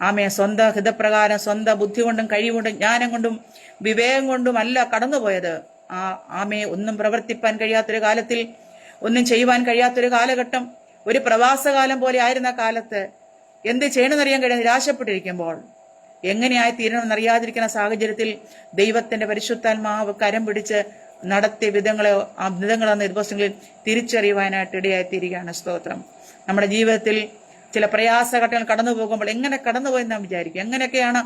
ആമയെ സ്വന്തം ഹിതപ്രകാരം, സ്വന്തം ബുദ്ധി കൊണ്ടും കഴിവുകൊണ്ടും ജ്ഞാനം കൊണ്ടും വിവേകം കൊണ്ടും അല്ല കടന്നുപോയത്. ആമയെ ഒന്നും പ്രവർത്തിപ്പാൻ കഴിയാത്തൊരു കാലത്തിൽ, ഒന്നും ചെയ്യുവാൻ കഴിയാത്തൊരു കാലഘട്ടം, ഒരു പ്രവാസകാലം പോലെ ആയിരുന്ന കാലത്ത് എന്ത് ചെയ്യണമെന്നറിയാൻ കഴിയാൻ നിരാശപ്പെട്ടിരിക്കുമ്പോൾ, എങ്ങനെയായി തീരണമെന്നറിയാതിരിക്കുന്ന സാഹചര്യത്തിൽ ദൈവത്തിന്റെ പരിശുദ്ധാത്മാവ് കരം പിടിച്ച് നടത്തിയ വിധങ്ങളെന്ന ദിവസങ്ങളിൽ തിരിച്ചറിയുവാനായിട്ട് ഇടയായിത്തീരുകയാണ്. സ്തോത്രം. നമ്മുടെ ജീവിതത്തിൽ ചില പ്രയാസഘട്ടങ്ങൾ കടന്നു പോകുമ്പോൾ എങ്ങനെ കടന്നുപോയെന്ന് നാം വിചാരിക്കും, എങ്ങനെയൊക്കെയാണ്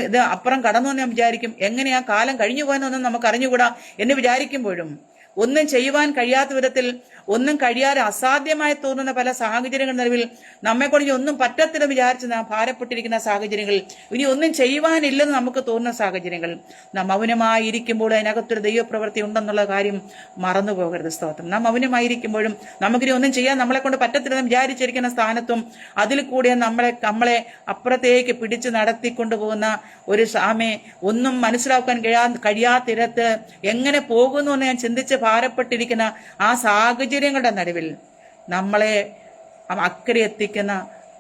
ഇത് അപ്പുറം കടന്നു എന്ന് നാം വിചാരിക്കും, എങ്ങനെയാ കാലം കഴിഞ്ഞു പോയെന്നൊന്നും നമുക്ക് അറിഞ്ഞുകൂടാ എന്ന് വിചാരിക്കുമ്പോഴും ഒന്നും ചെയ്യുവാൻ കഴിയാത്ത വിധത്തിൽ, ഒന്നും കഴിയാതെ അസാധ്യമായി തോന്നുന്ന പല സാഹചര്യങ്ങൾ നിലവിൽ നമ്മെക്കൊണ്ട് ഒന്നും പറ്റത്തില്ല വിചാരിച്ച് നാം ഭാരപ്പെട്ടിരിക്കുന്ന സാഹചര്യങ്ങളിൽ, ഇനി ഒന്നും ചെയ്യുവാനില്ലെന്ന് നമുക്ക് തോന്നുന്ന സാഹചര്യങ്ങൾ, നാം മൗനമായിരിക്കുമ്പോൾ അതിനകത്തൊരു ദൈവപ്രവൃത്തി ഉണ്ടെന്നുള്ള കാര്യം മറന്നു പോകരുത്. സ്തോത്രം. നാം മൗനമായിരിക്കുമ്പോഴും നമുക്കിനി ഒന്നും ചെയ്യാൻ നമ്മളെ കൊണ്ട് പറ്റത്തില്ലെന്ന് വിചാരിച്ചിരിക്കുന്ന സ്ഥാനത്തും അതിൽ കൂടെ നമ്മളെ അപ്പുറത്തേക്ക് പിടിച്ച് നടത്തിക്കൊണ്ടുപോകുന്ന ഒരു ഒന്നും മനസ്സിലാക്കാൻ കഴിയാത്തിടത്ത് എങ്ങനെ പോകുന്നു എന്ന് ഞാൻ ചിന്തിച്ച് ഭാരപ്പെട്ടിരിക്കുന്ന ആ സാഹചര്യങ്ങളുടെ നടുവിൽ നമ്മളെ അക്കരെ എത്തിക്കുന്ന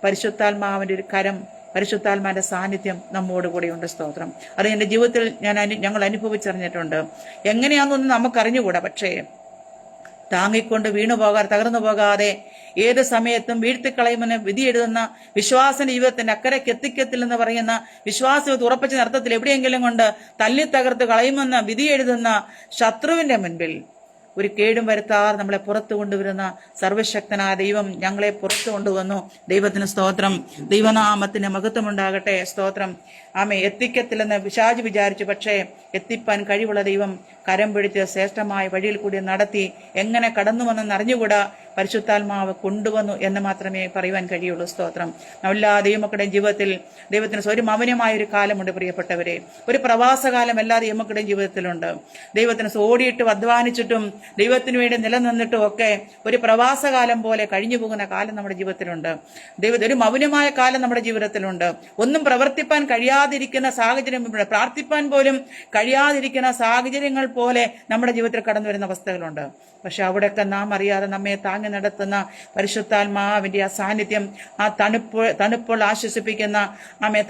പരിശുദ്ധാത്മാവിന്റെ ഒരു കരം, പരിശുദ്ധാത്മാവിന്റെ സാന്നിധ്യം നമ്മോട് കൂടെയുണ്ട്. സ്തോത്രം. അത് എന്റെ ജീവിതത്തിൽ ഞങ്ങൾ അനുഭവിച്ചറിഞ്ഞിട്ടുണ്ട്. എങ്ങനെയാണെന്നൊന്നും നമുക്കറിഞ്ഞുകൂടാ. പക്ഷേ താങ്ങിക്കൊണ്ട് തകർന്നു പോകാതെ ഏത് സമയത്തും വീഴ്ത്തിക്കളയുമെന്ന് വിധി എഴുതുന്ന വിശ്വാസന്റെ ജീവിതത്തിന്റെ അക്കരയ്ക്ക് എത്തിക്കത്തില്ലെന്ന് പറയുന്ന വിശ്വാസം ഉറപ്പിച്ച അർത്ഥത്തിൽ എവിടെയെങ്കിലും കൊണ്ട് തല്ലി തകർത്ത് കളയുമെന്ന് വിധി എഴുതുന്ന ശത്രുവിന്റെ മുൻപിൽ ഒരു കേടും വരുത്താതെ നമ്മളെ പുറത്തു കൊണ്ടുവരുന്ന സർവശക്തനായ ദൈവം ഞങ്ങളെ പുറത്തു കൊണ്ടുവന്നു. ദൈവത്തിന് സ്തോത്രം. ദൈവനാമത്തിന് മഹത്വമുണ്ടാകട്ടെ. സ്തോത്രം. എത്തിക്കത്തില്ലെന്ന് പിശാച് വിചാരിച്ചു. പക്ഷേ എത്തിപ്പാൻ കഴിവുള്ള ദൈവം കരം പിടിച്ച് ശ്രേഷ്ഠമായ വഴിയിൽ കൂടി നടത്തി എങ്ങനെ കടന്നു വന്നെന്ന് അറിഞ്ഞുകൂടാ പരിശുദ്ധാത്മാവ് കൊണ്ടുവന്നു എന്ന് മാത്രമേ പറയുവാൻ കഴിയുള്ളൂ. സ്തോത്രം. എല്ലാ ദൈവമക്കളുടെയും ജീവിതത്തിൽ ദൈവത്തിന് ഒരു മൗനമായ ഒരു കാലമുണ്ട് പ്രിയപ്പെട്ടവരെ. ഒരു പ്രവാസകാലം എല്ലാ ദൈവമക്കളുടെയും ജീവിതത്തിലുണ്ട്. ദൈവത്തിന് ഓടിയിട്ട് അധ്വാനിച്ചിട്ടും ദൈവത്തിന് വേണ്ടി നിലനിന്നിട്ടും ഒക്കെ ഒരു പ്രവാസകാലം പോലെ കഴിഞ്ഞു പോകുന്ന കാലം നമ്മുടെ ജീവിതത്തിലുണ്ട്. ഒരു മൗനമായ കാലം നമ്മുടെ ജീവിതത്തിലുണ്ട്. ഒന്നും പ്രവർത്തിപ്പാൻ കഴിയാതിരിക്കുന്ന സാഹചര്യം, പ്രാർത്ഥിപ്പാൻ പോലും കഴിയാതിരിക്കുന്ന സാഹചര്യങ്ങൾ പോലെ നമ്മുടെ ജീവിതത്തിൽ കടന്നു വരുന്ന അവസ്ഥകളുണ്ട്. പക്ഷെ അവിടെയൊക്കെ നാം അറിയാതെ നമ്മെ താങ്ങി നടത്തുന്ന പരിശുദ്ധാത്മാവിന്റെ ആ സാന്നിധ്യം, ആ തണുപ്പുള്ള ആശ്വസിപ്പിക്കുന്ന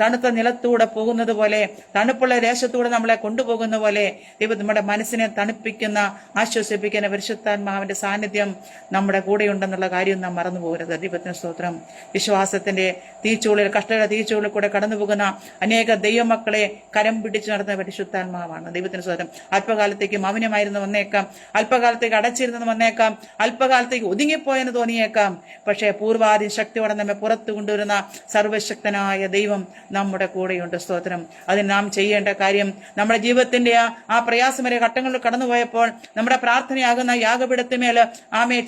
തണുത്ത നിലത്തൂടെ പോകുന്നത് പോലെ, തണുപ്പുള്ള ദേശത്തൂടെ നമ്മളെ കൊണ്ടുപോകുന്ന പോലെ ദൈവം നമ്മുടെ മനസ്സിനെ തണുപ്പിക്കുന്ന, ആശ്വസിപ്പിക്കുന്ന പരിശുദ്ധാത്മാവിന്റെ സാന്നിധ്യം നമ്മുടെ കൂടെയുണ്ടെന്നുള്ള കാര്യം നാം മറന്നു പോകരുത്. ദൈവത്തിന് സ്തോത്രം. വിശ്വാസത്തിന്റെ തീച്ചൂളിൽ, കഷ്ടയുടെ തീച്ചൂളിൽ കൂടെ കടന്നു പോകുന്ന അനേക ദൈവമക്കളെ കരം പിടിച്ചു നടത്തുന്ന പരിശുദ്ധാത്മാവാണ്. ദൈവത്തിന് സ്തോത്രം. അല്പകാലത്തേക്ക് മൗനമായിരുന്നു വന്നേക്കാം, അല്പകാലത്തേക്ക് അടച്ചിരുന്നെന്ന് വന്നേക്കാം, അല്പകാലത്തേക്ക് ഒതുങ്ങിപ്പോയെന്ന് തോന്നിയേക്കാം. പക്ഷേ പൂർവാദി ശക്തിയോടെ നമ്മെ പുറത്തു കൊണ്ടുവരുന്ന സർവശക്തനായ ദൈവം നമ്മുടെ കൂടെയുണ്ട്. സ്തോത്രം. അതിന് നാം ചെയ്യേണ്ട കാര്യം, നമ്മുടെ ജീവിതത്തിന്റെ ആ പ്രയാസമേറിയ ഘട്ടങ്ങളിൽ കടന്നുപോയപ്പോൾ നമ്മുടെ പ്രാർത്ഥനയാകുന്ന യാഗപീഠത്തിന്മേൽ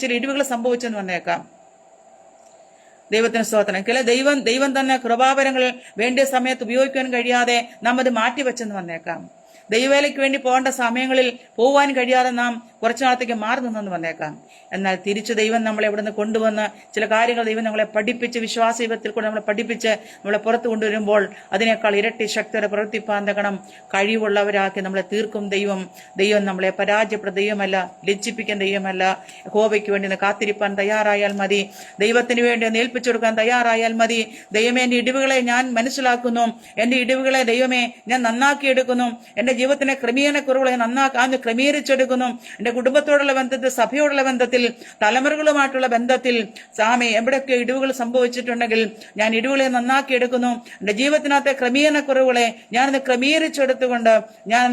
ചില ഇടിവുകൾ സംഭവിച്ചെന്ന് വന്നേക്കാം. ദൈവത്തിന് സ്തോത്രം. ദൈവം തന്നെ കൃപാവരങ്ങൾ വേണ്ടിയ സമയത്ത് ഉപയോഗിക്കാൻ കഴിയാതെ നാം അത് മാറ്റിവെച്ചെന്ന് വന്നേക്കാം. ദൈവവേലയ്ക്ക് വേണ്ടി പോകേണ്ട സമയങ്ങളിൽ പോകാൻ കഴിയാതെ നാം കുറച്ചു നാളത്തേക്ക് മാറി നിന്നെന്ന് വന്നേക്കാം. എന്നാൽ തിരിച്ച് ദൈവം നമ്മളെ ഇവിടെ നിന്ന് കൊണ്ടുവന്ന് ചില കാര്യങ്ങൾ ദൈവം നമ്മളെ പഠിപ്പിച്ച് വിശ്വാസ ജീവിതത്തിൽ കൂടെ നമ്മളെ പഠിപ്പിച്ച് നമ്മളെ പുറത്തു കൊണ്ടുവരുമ്പോൾ അതിനേക്കാൾ ഇരട്ടി ശക്തിയുടെ പ്രവൃത്തിപ്പാൻ തക്കണം കഴിവുള്ളവരാക്കി നമ്മളെ തീർക്കും ദൈവം. ദൈവം നമ്മളെ പരാജയപ്പെടുന്ന ദൈവമല്ല, ലജ്ജിപ്പിക്കാൻ ദൈവമല്ല. യഹോവയ്ക്ക് വേണ്ടി കാത്തിരിപ്പാൻ തയ്യാറായാൽ മതി, ദൈവത്തിന് വേണ്ടി ഏൽപ്പിച്ചു കൊടുക്കാൻ തയ്യാറായാൽ മതി. ദൈവമേ, എന്റെ ഇടിവുകളെ ഞാൻ മനസ്സിലാക്കുന്നു, എന്റെ ഇടിവുകളെ ദൈവമേ ഞാൻ നന്നാക്കിയെടുക്കുന്നു, എന്റെ ജീവിതത്തിലെ ക്രമീകരണക്കുറവുകളെ ക്രമീകരിച്ചെടുക്കുന്നു. എന്റെ കുടുംബത്തോടുള്ള ബന്ധത്തിൽ, സഭയോടുള്ള ബന്ധത്തിൽ, തലമുറകളുമായിട്ടുള്ള ബന്ധത്തിൽ സാമേ എവിടെയൊക്കെ ഇടിവുകൾ സംഭവിച്ചിട്ടുണ്ടെങ്കിൽ ഞാൻ ഇടിവുകളെ നന്നാക്കിയെടുക്കുന്നു. എന്റെ ജീവിതത്തിനകത്തെ ക്രമീകരണക്കുറവുകളെ ഞാനത് ക്രമീകരിച്ചെടുത്തുകൊണ്ട് ഞാൻ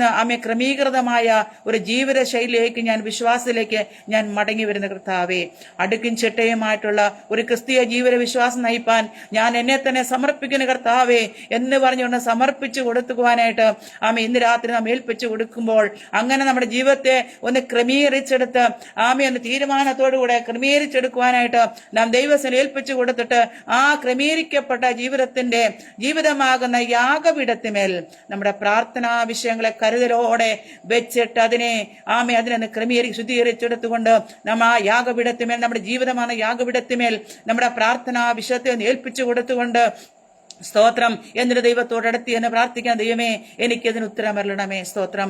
ക്രമീകൃതമായ ഒരു ജീവിത ശൈലിയിലേക്ക്, ഞാൻ വിശ്വാസത്തിലേക്ക് ഞാൻ മടങ്ങി വരുന്ന കർത്താവേ, അടുക്കും ചിട്ടയുമായിട്ടുള്ള ഒരു ക്രിസ്തീയ ജീവിത വിശ്വാസം നയിപ്പാൻ ഞാൻ എന്നെ തന്നെ സമർപ്പിക്കുന്ന കർത്താവേ എന്ന് പറഞ്ഞുകൊണ്ട് സമർപ്പിച്ചു കൊടുക്കുവാനായിട്ട് ഇന്ന് രാത്രി നാം ഏൽപ്പിച്ചു കൊടുക്കുമ്പോൾ അങ്ങനെ നമ്മുടെ ജീവിതത്തെ ഒന്ന് ക്രമീകരിച്ചെടുത്ത് ഒന്ന് തീരുമാനത്തോടുകൂടെ ക്രമീകരിച്ചെടുക്കുവാനായിട്ട് നാം ദൈവത്തിന് ഏൽപ്പിച്ചു കൊടുത്തിട്ട് ആ ക്രമീകരിക്കപ്പെട്ട ജീവിതമാകുന്ന യാഗപീഠത്തിന്മേൽ നമ്മുടെ പ്രാർത്ഥനാ വിഷയങ്ങളെ കരുതലോടെ വെച്ചിട്ട് അതിനെ ശുദ്ധീകരിച്ചെടുത്തുകൊണ്ട് നാം ആ യാഗപീഠത്തിന്മേൽ, നമ്മുടെ ജീവിതമാണ് യാഗപീഠത്തിന്മേൽ നമ്മുടെ പ്രാർത്ഥനാ വിഷയത്തെ ഏൽപ്പിച്ചു കൊടുത്തുകൊണ്ട് സ്തോത്രം എന്നിട്ട് ദൈവത്തോടടുത്തി എന്ന് പ്രാർത്ഥിക്കാൻ, ദൈവമേ എനിക്കതിന് ഉത്തരം അരുളണമേ. സ്തോത്രം.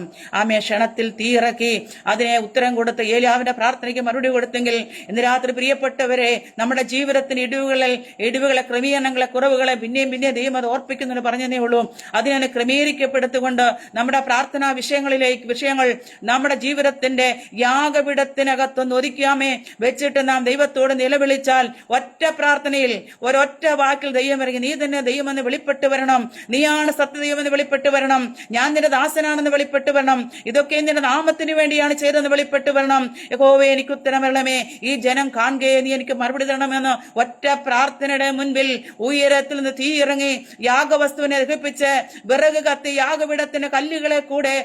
ക്ഷണത്തിൽ തീയിറക്കി അതിനെ ഉത്തരം കൊടുത്ത് ഏലിയാവിന്റെ പ്രാർത്ഥനയ്ക്ക് മറുപടി കൊടുത്തെങ്കിൽ ഇന്ന് രാത്രി പ്രിയപ്പെട്ടവരെ, നമ്മുടെ ജീവിതത്തിന് ഇടിവുകളെ ക്രമീകരണങ്ങളെ കുറവുകളെ പിന്നെയും ദൈവം അത് ഓർപ്പിക്കുന്നു പറഞ്ഞതേ ഉള്ളൂ. അതിനെ ക്രമീകരിക്കപ്പെടുത്തുകൊണ്ട് നമ്മുടെ പ്രാർത്ഥനാ വിഷയങ്ങൾ നമ്മുടെ ജീവിതത്തിന്റെ യാഗപീഠത്തിനകത്തൊന്ന് ഒതുക്കിയാമേ വെച്ചിട്ട് നാം ദൈവത്തോട് നിലവിളിച്ചാൽ ഒറ്റ പ്രാർത്ഥനയിൽ ഒരൊറ്റ വാക്കിൽ ദൈവം ഇറങ്ങി, നീ തന്നെ ദൈവമെന്ന് വെളിപ്പെട്ട് വരണം, നീയാണ് സത്യദൈവമെന്ന് വെളിപ്പെട്ട് വരണം, ഞാൻ നിന്റെ ദാസനാണെന്ന് വെളിപ്പെട്ട് വരണം, ഇതൊക്കെ നിന്റെ നാമത്തിന് വേണ്ടിയാണ് ചെയ്തതെന്ന് വെളിപ്പെട്ട് വരണം. യഹോവേ, എനിക്ക് ഉത്തരം വരണമേ, ഈ ജനം കാണുകയെ നീ എനിക്ക് മറുപടി തരണമെന്ന് ഒറ്റ പ്രാർത്ഥനയുടെ മുൻപിൽ ഉയരത്തിൽ നിന്ന് തീ ഇറങ്ങി യാഗവസ്തുവിനെ ദഹിപ്പിച്ച് വിറക് കത്തി യാഗപീഠത്തിന്റെ കല്ലുകളെ കൂടെ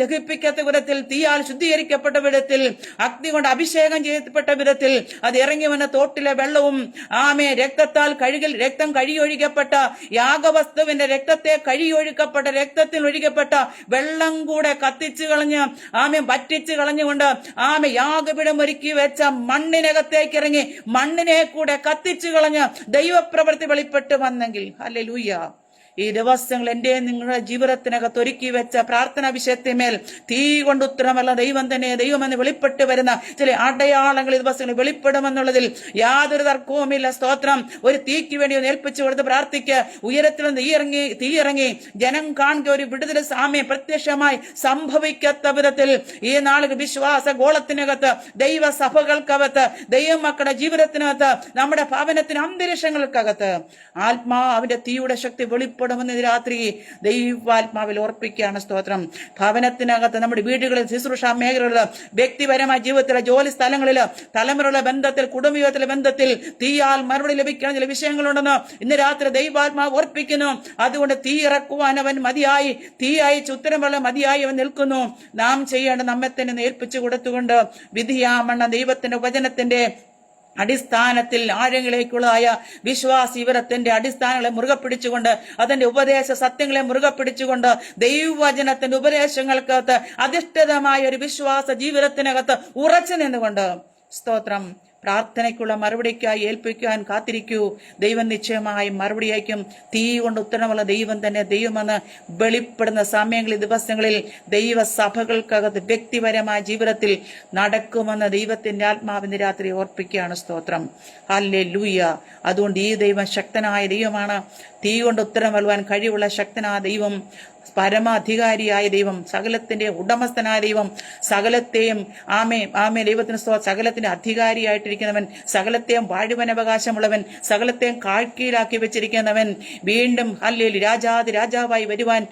ദഹിപ്പിക്കാത്ത വിധത്തിൽ, തീയാൽ ശുദ്ധീകരിക്കപ്പെട്ട വിധത്തിൽ, അഗ്നി കൊണ്ട് അഭിഷേകം ചെയ്യപ്പെട്ട വിധത്തിൽ അത് ഇറങ്ങി വന്ന തോട്ടിലെ വെള്ളവും രക്തത്താൽ രക്തം കഴുകിയൊഴിക്കപ്പെട്ട യാഗവസ്തുവിന്റെ രക്തത്തെ കഴുകിയൊഴിക്കപ്പെട്ട രക്തത്തിൽ ഒഴിക്കപ്പെട്ട വെള്ളം കൂടെ കത്തിച്ചു കളഞ്ഞ് വറ്റിച്ചു കളഞ്ഞുകൊണ്ട് യാഗപീഠം ഒരുക്കി വെച്ച മണ്ണിനകത്തേക്ക് ഇറങ്ങി മണ്ണിനെ കൂടെ കത്തിച്ചു കളഞ്ഞ് ദൈവപ്രവൃത്തി വെളിപ്പെട്ട് വന്നെങ്കിൽ ഹല്ലേലൂയ. ഈ ദിവസങ്ങൾ എന്റെ നിങ്ങളുടെ ജീവിതത്തിനകത്ത് ഒരുക്കി വെച്ച പ്രാർത്ഥന വിഷയത്തിന്മേൽ തീ കൊണ്ട് ഉത്തരമല്ല ദൈവം തന്നെ ദൈവമെന്ന് വെളിപ്പെട്ട് വരുന്ന ചില അടയാളങ്ങൾ ഈ ദിവസങ്ങളിൽ വെളിപ്പെടുമെന്നുള്ളതിൽ യാതൊരു തർക്കവുമില്ല. സ്തോത്രം. ഒരു തീക്ക് വേണ്ടി ഒന്ന് ഏൽപ്പിച്ചു കൊടുത്ത് പ്രാർത്ഥിക്കുക. ഉയരത്തിൽ നിന്ന് തീയിറങ്ങി ജനം കാണുക ഒരു വിടുതൽ പ്രത്യക്ഷമായി സംഭവിക്കാത്ത വിധത്തിൽ ഈ നാളുകൾ വിശ്വാസ ഗോളത്തിനകത്ത്, ദൈവസഭകൾക്കകത്ത്, ദൈവമക്കളുടെ ജീവിതത്തിനകത്ത്, നമ്മുടെ ഭവനത്തിന് അന്തരീക്ഷങ്ങൾക്കകത്ത് ആത്മാവിന്റെ തീയുടെ ശക്തി വെളിപ്പെടുമെന്ന് രാത്രി ദൈവാത്മാവിൽ ഓർപ്പിക്കുകയാണ്. സ്തോത്രം. ഭവനത്തിനകത്ത്, നമ്മുടെ വീടുകളിൽ, ശുശ്രൂഷ മേഖലകളിൽ, വ്യക്തിപരമായ ജീവിതത്തിലെ, ജോലി സ്ഥലങ്ങളിൽ, തലമുറയുടെ ബന്ധത്തിൽ, കുടുംബത്തിലെ ബന്ധത്തിൽ തീയാൽ മറുപടി ലഭിക്കാൻ ചില വിഷയങ്ങളുണ്ടെന്ന് ഇന്ന് രാത്രി ദൈവാത്മാവ് ഓർപ്പിക്കുന്നു. അതുകൊണ്ട് തീ ഇറക്കുവാൻ അവൻ മതിയായി, തീ അയച്ച് ഉത്തരമുള്ള മതിയായി അവൻ നിൽക്കുന്നു. നാം ചെയ്യേണ്ട നമ്മെ തന്നെ ഏൽപ്പിച്ചു കൊടുത്തുകൊണ്ട് വിധിയാമണ്ണ ദൈവത്തിന്റെ വചനത്തിന്റെ അടിസ്ഥാനത്തിൽ ആഴങ്ങളിലേക്കുള്ളതായ വിശ്വാസ ജീവിതത്തിന്റെ അടിസ്ഥാനങ്ങളെ മുറുകെ പിടിച്ചുകൊണ്ട്, അതിന്റെ ഉപദേശ സത്യങ്ങളെ മുറുകെ പിടിച്ചുകൊണ്ട്, ദൈവവചനത്തിന്റെ ഉപദേശങ്ങൾക്കകത്ത് അധിഷ്ഠിതമായ ഒരു വിശ്വാസ ജീവിതത്തിനകത്ത് ഉറച്ചു നിന്നുകൊണ്ട്, സ്തോത്രം, പ്രാർത്ഥനയ്ക്കുള്ള മറുപടിക്കായി ഏൽപ്പിക്കാൻ കാത്തിരിക്കൂ. ദൈവം നിശ്ചയമായും മറുപടി അയക്കും. തീ കൊണ്ട് ഉത്തരമുള്ള ദൈവം തന്നെ ദൈവമെന്ന് വെളിപ്പെടുന്ന സമയങ്ങളിൽ, ദിവസങ്ങളിൽ ദൈവസഭകൾക്കകത്ത് വ്യക്തിപരമായ ജീവിതത്തിൽ നടക്കുമെന്ന് ദൈവത്തിന്റെ ആത്മാവിന്റെ രാത്രി ഓർപ്പിക്കുകയാണ്. സ്തോത്രം. ഹല്ലേലൂയ. അതുകൊണ്ട് ഈ ദൈവം ശക്തനായ ദൈവമാണ്. തീ കൊണ്ട് ഉത്തരം നൽകുവാൻ കഴിവുള്ള ശക്തനായ ദൈവം, പരമാധികാരിയായ ദൈവം, സകലത്തിന്റെ ഉടമസ്ഥനായ ദൈവം, സകലത്തെയും ദൈവത്തിന് സകലത്തിന്റെ അധികാരിയായിട്ടിരിക്കുന്നവൻ, സകലത്തെയും വാഴുവനവകാശമുള്ളവൻ, സകലത്തെയും കാഴ്കീഴിലാക്കി വെച്ചിരിക്കുന്നവൻ, വീണ്ടും രാജാതി രാജാവായി വരുവാൻ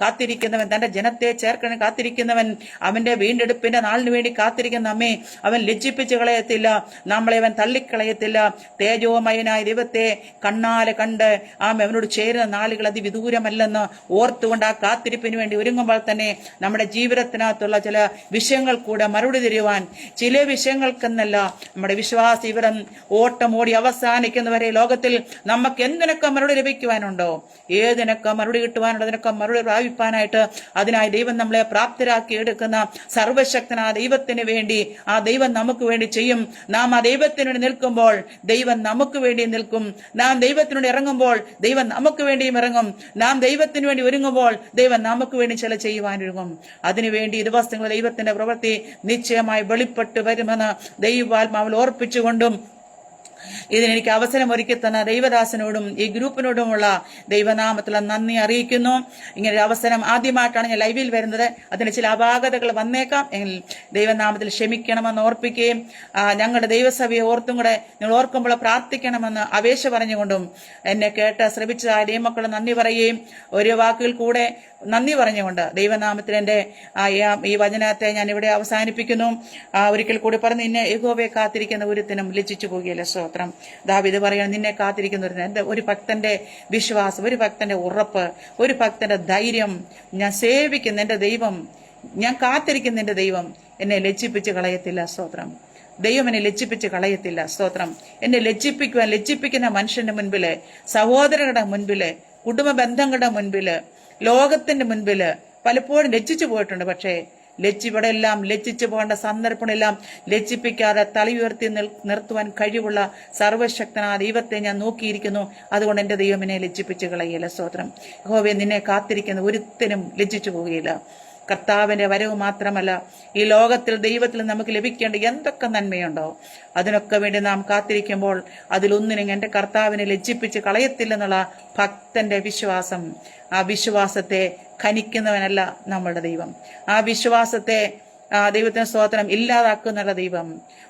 കാത്തിരിക്കുന്നവൻ, തന്റെ ജനത്തെ ചേർക്കാൻ കാത്തിരിക്കുന്നവൻ, അവന്റെ വീണ്ടെടുപ്പിന്റെ നാളിന് വേണ്ടി കാത്തിരിക്കുന്ന നമ്മെ അവൻ ലജ്ജിപ്പിച്ചു കളയത്തില്ല, നമ്മളെ അവൻ തള്ളിക്കളയത്തില്ല. തേജോമയനായ ദൈവത്തെ കണ്ണാലെ കണ്ട് അവനോട് ചേരുന്ന നാളുകൾ അതിവിദൂരമല്ലെന്ന് ഓർത്തുകൊണ്ട് ആ കാത്തിരിപ്പിന് വേണ്ടി ഒരുങ്ങുമ്പോൾ തന്നെ നമ്മുടെ ജീവിതത്തിനകത്തുള്ള ചില വിഷയങ്ങൾ കൂടെ മറുപടി തരുവാൻ, ചില വിഷയങ്ങൾക്കെന്നല്ല നമ്മുടെ വിശ്വാസ ജീവിതം ഓട്ടം ഓടി അവസാനിക്കുന്നവരെ ലോകത്തിൽ നമുക്ക് എന്തിനൊക്കെ മറുപടി ലഭിക്കുവാനുണ്ടോ, ഏതിനൊക്കെ മറുപടി കിട്ടുവാനുണ്ടോ അതിനൊക്കെ മറുപടി പ്രാപിപ്പാനായിട്ട് അതിനായി ദൈവം നമ്മളെ പ്രാപ്തരാക്കി എടുക്കുന്ന സർവശക്തനാ ദൈവത്തിന് വേണ്ടി ആ ദൈവം നമുക്ക് വേണ്ടി ചെയ്യും. നാം ആ ദൈവത്തിന് വേണ്ടി നിൽക്കുമ്പോൾ ദൈവം നമുക്ക് വേണ്ടി നിൽക്കും. നാം ദൈവത്തിനോട് ഇറങ്ങുമ്പോൾ ദൈവം നമുക്ക് വേണ്ടിയും ഇറങ്ങും. നാം ദൈവത്തിന് വേണ്ടി ഒരുങ്ങുമ്പോൾ ദൈവം നമുക്ക് വേണ്ടി ചില ചെയ്യുവാനൊരുങ്ങും. അതിനുവേണ്ടി ദിവസങ്ങളിൽ ദൈവത്തിന്റെ പ്രവൃത്തി നിശ്ചയമായി വെളിപ്പെട്ട് വരുമെന്ന് ദൈവാത്മാവിൽ ഓർപ്പിച്ചുകൊണ്ടും ഇതിനെനിക്ക് അവസരം ഒരുക്കി തന്ന ദൈവദാസനോടും ഈ ഗ്രൂപ്പിനോടുമുള്ള ദൈവനാമത്തിലുള്ള നന്ദി അറിയിക്കുന്നു. ഇങ്ങനെ ഒരു അവസരം ആദ്യമായിട്ടാണ് ഞാൻ ലൈവിൽ വരുന്നത്. അതിന് ചില അപാകതകൾ വന്നേക്കാം എങ്കിൽ ദൈവനാമത്തിൽ ക്ഷമിക്കണമെന്ന് ഓർപ്പിക്കുകയും ഞങ്ങളുടെ ദൈവസഭയെ ഓർത്തും കൂടെ നിങ്ങൾ ഓർക്കുമ്പോൾ പ്രാർത്ഥിക്കണമെന്ന് അപേക്ഷ പറഞ്ഞുകൊണ്ടും എന്നെ കേട്ട് ശ്രമിച്ചതായ ദൈവമക്കൾ നന്ദി പറയുകയും ഒരു വാക്കുകൾ കൂടെ നന്ദി പറഞ്ഞുകൊണ്ട് ദൈവനാമത്തിൽ എൻ്റെ ഈ വചനത്തെ ഞാൻ ഇവിടെ അവസാനിപ്പിക്കുന്നു. ഒരിക്കൽ കൂടി പറഞ്ഞു, നിന്നെ യഹോവയെ കാത്തിരിക്കുന്ന ഒരുത്തിനും ലജ്ജിച്ചു പോകുകയില്ല. സ്തോത്രം. ദാവീദ് പറയണം, നിന്നെ കാത്തിരിക്കുന്ന ഒരു ഭക്തന്റെ വിശ്വാസം, ഒരു ഭക്തന്റെ ഉറപ്പ്, ഒരു ഭക്തന്റെ ധൈര്യം, ഞാൻ സേവിക്കുന്ന എന്റെ ദൈവം, ഞാൻ കാത്തിരിക്കുന്ന എന്റെ ദൈവം എന്നെ ലജ്ജിപ്പിച്ച് കളയത്തില്ല. സ്തോത്രം. ദൈവം എന്നെ ലജ്ജിപ്പിച്ച് കളയത്തില്ല. സ്തോത്രം. എന്നെ ലജ്ജിപ്പിക്കുന്ന മനുഷ്യന്റെ മുൻപില്, സഹോദരങ്ങളുടെ മുൻപില്, കുടുംബ ബന്ധങ്ങളുടെ മുൻപില്, ലോകത്തിന്റെ മുൻപില് പലപ്പോഴും ലജ്ജിച്ചു പോയിട്ടുണ്ട്. പക്ഷേ ഇവിടെല്ലാം ലജ്ജിച്ചു പോകേണ്ട സന്ദർഭങ്ങളെല്ലാം ലജ്ജിപ്പിക്കാതെ തല ഉയർത്തി നിർത്തുവാൻ കഴിവുള്ള സർവശക്തനായ ദൈവത്തെ ഞാൻ നോക്കിയിരിക്കുന്നു. അതുകൊണ്ട് എന്റെ ദൈവം എന്നെ ലജ്ജിപ്പിച്ച് കളയില്ല. സ്തോത്രം. യഹോവേ, നിന്നെ കാത്തിരിക്കുന്ന ഒരുത്തനും ലജ്ജിച്ചു പോവുകയില്ല. കർത്താവിന്റെ വരവ് മാത്രമല്ല, ഈ ലോകത്തിൽ ദൈവത്തിൽ നമുക്ക് ലഭിക്കേണ്ട എന്തൊക്കെ നന്മയുണ്ടോ അതിനൊക്കെ വേണ്ടി നാം കാത്തിരിക്കുമ്പോൾ അതിലൊന്നിനും എന്റെ കർത്താവിനെ ലജ്ജിപ്പിച്ച് കളയത്തില്ലെന്നുള്ള ഭക്തന്റെ വിശ്വാസം, ആ വിശ്വാസത്തെ ഖനിക്കുന്നവനല്ല നമ്മളുടെ ദൈവം. ആ വിശ്വാസത്തെ ദൈവത്തിന് സ്തോത്രം ഇല്ലാതാക്കുന്നുള്ള ദൈവം,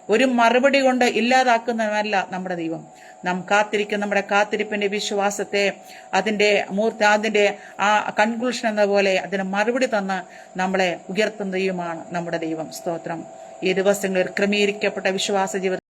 ഒരു മറുപടി കൊണ്ട് ഇല്ലാതാക്കുന്നവനല്ല നമ്മുടെ ദൈവം. നാം കാത്തിരിക്കുന്ന നമ്മുടെ കാത്തിരിപ്പിന്റെ വിശ്വാസത്തെ അതിന്റെ ആ കൺക്ലൂഷൻ എന്ന പോലെ അതിന് മറുപടി തന്ന് നമ്മളെ ഉയർത്തുന്ന ദൈവമാണ് നമ്മുടെ ദൈവം. സ്തോത്രം. ഈ ദിവസങ്ങളിൽ ക്രമീകരിക്കപ്പെട്ട വിശ്വാസ ജീവിതം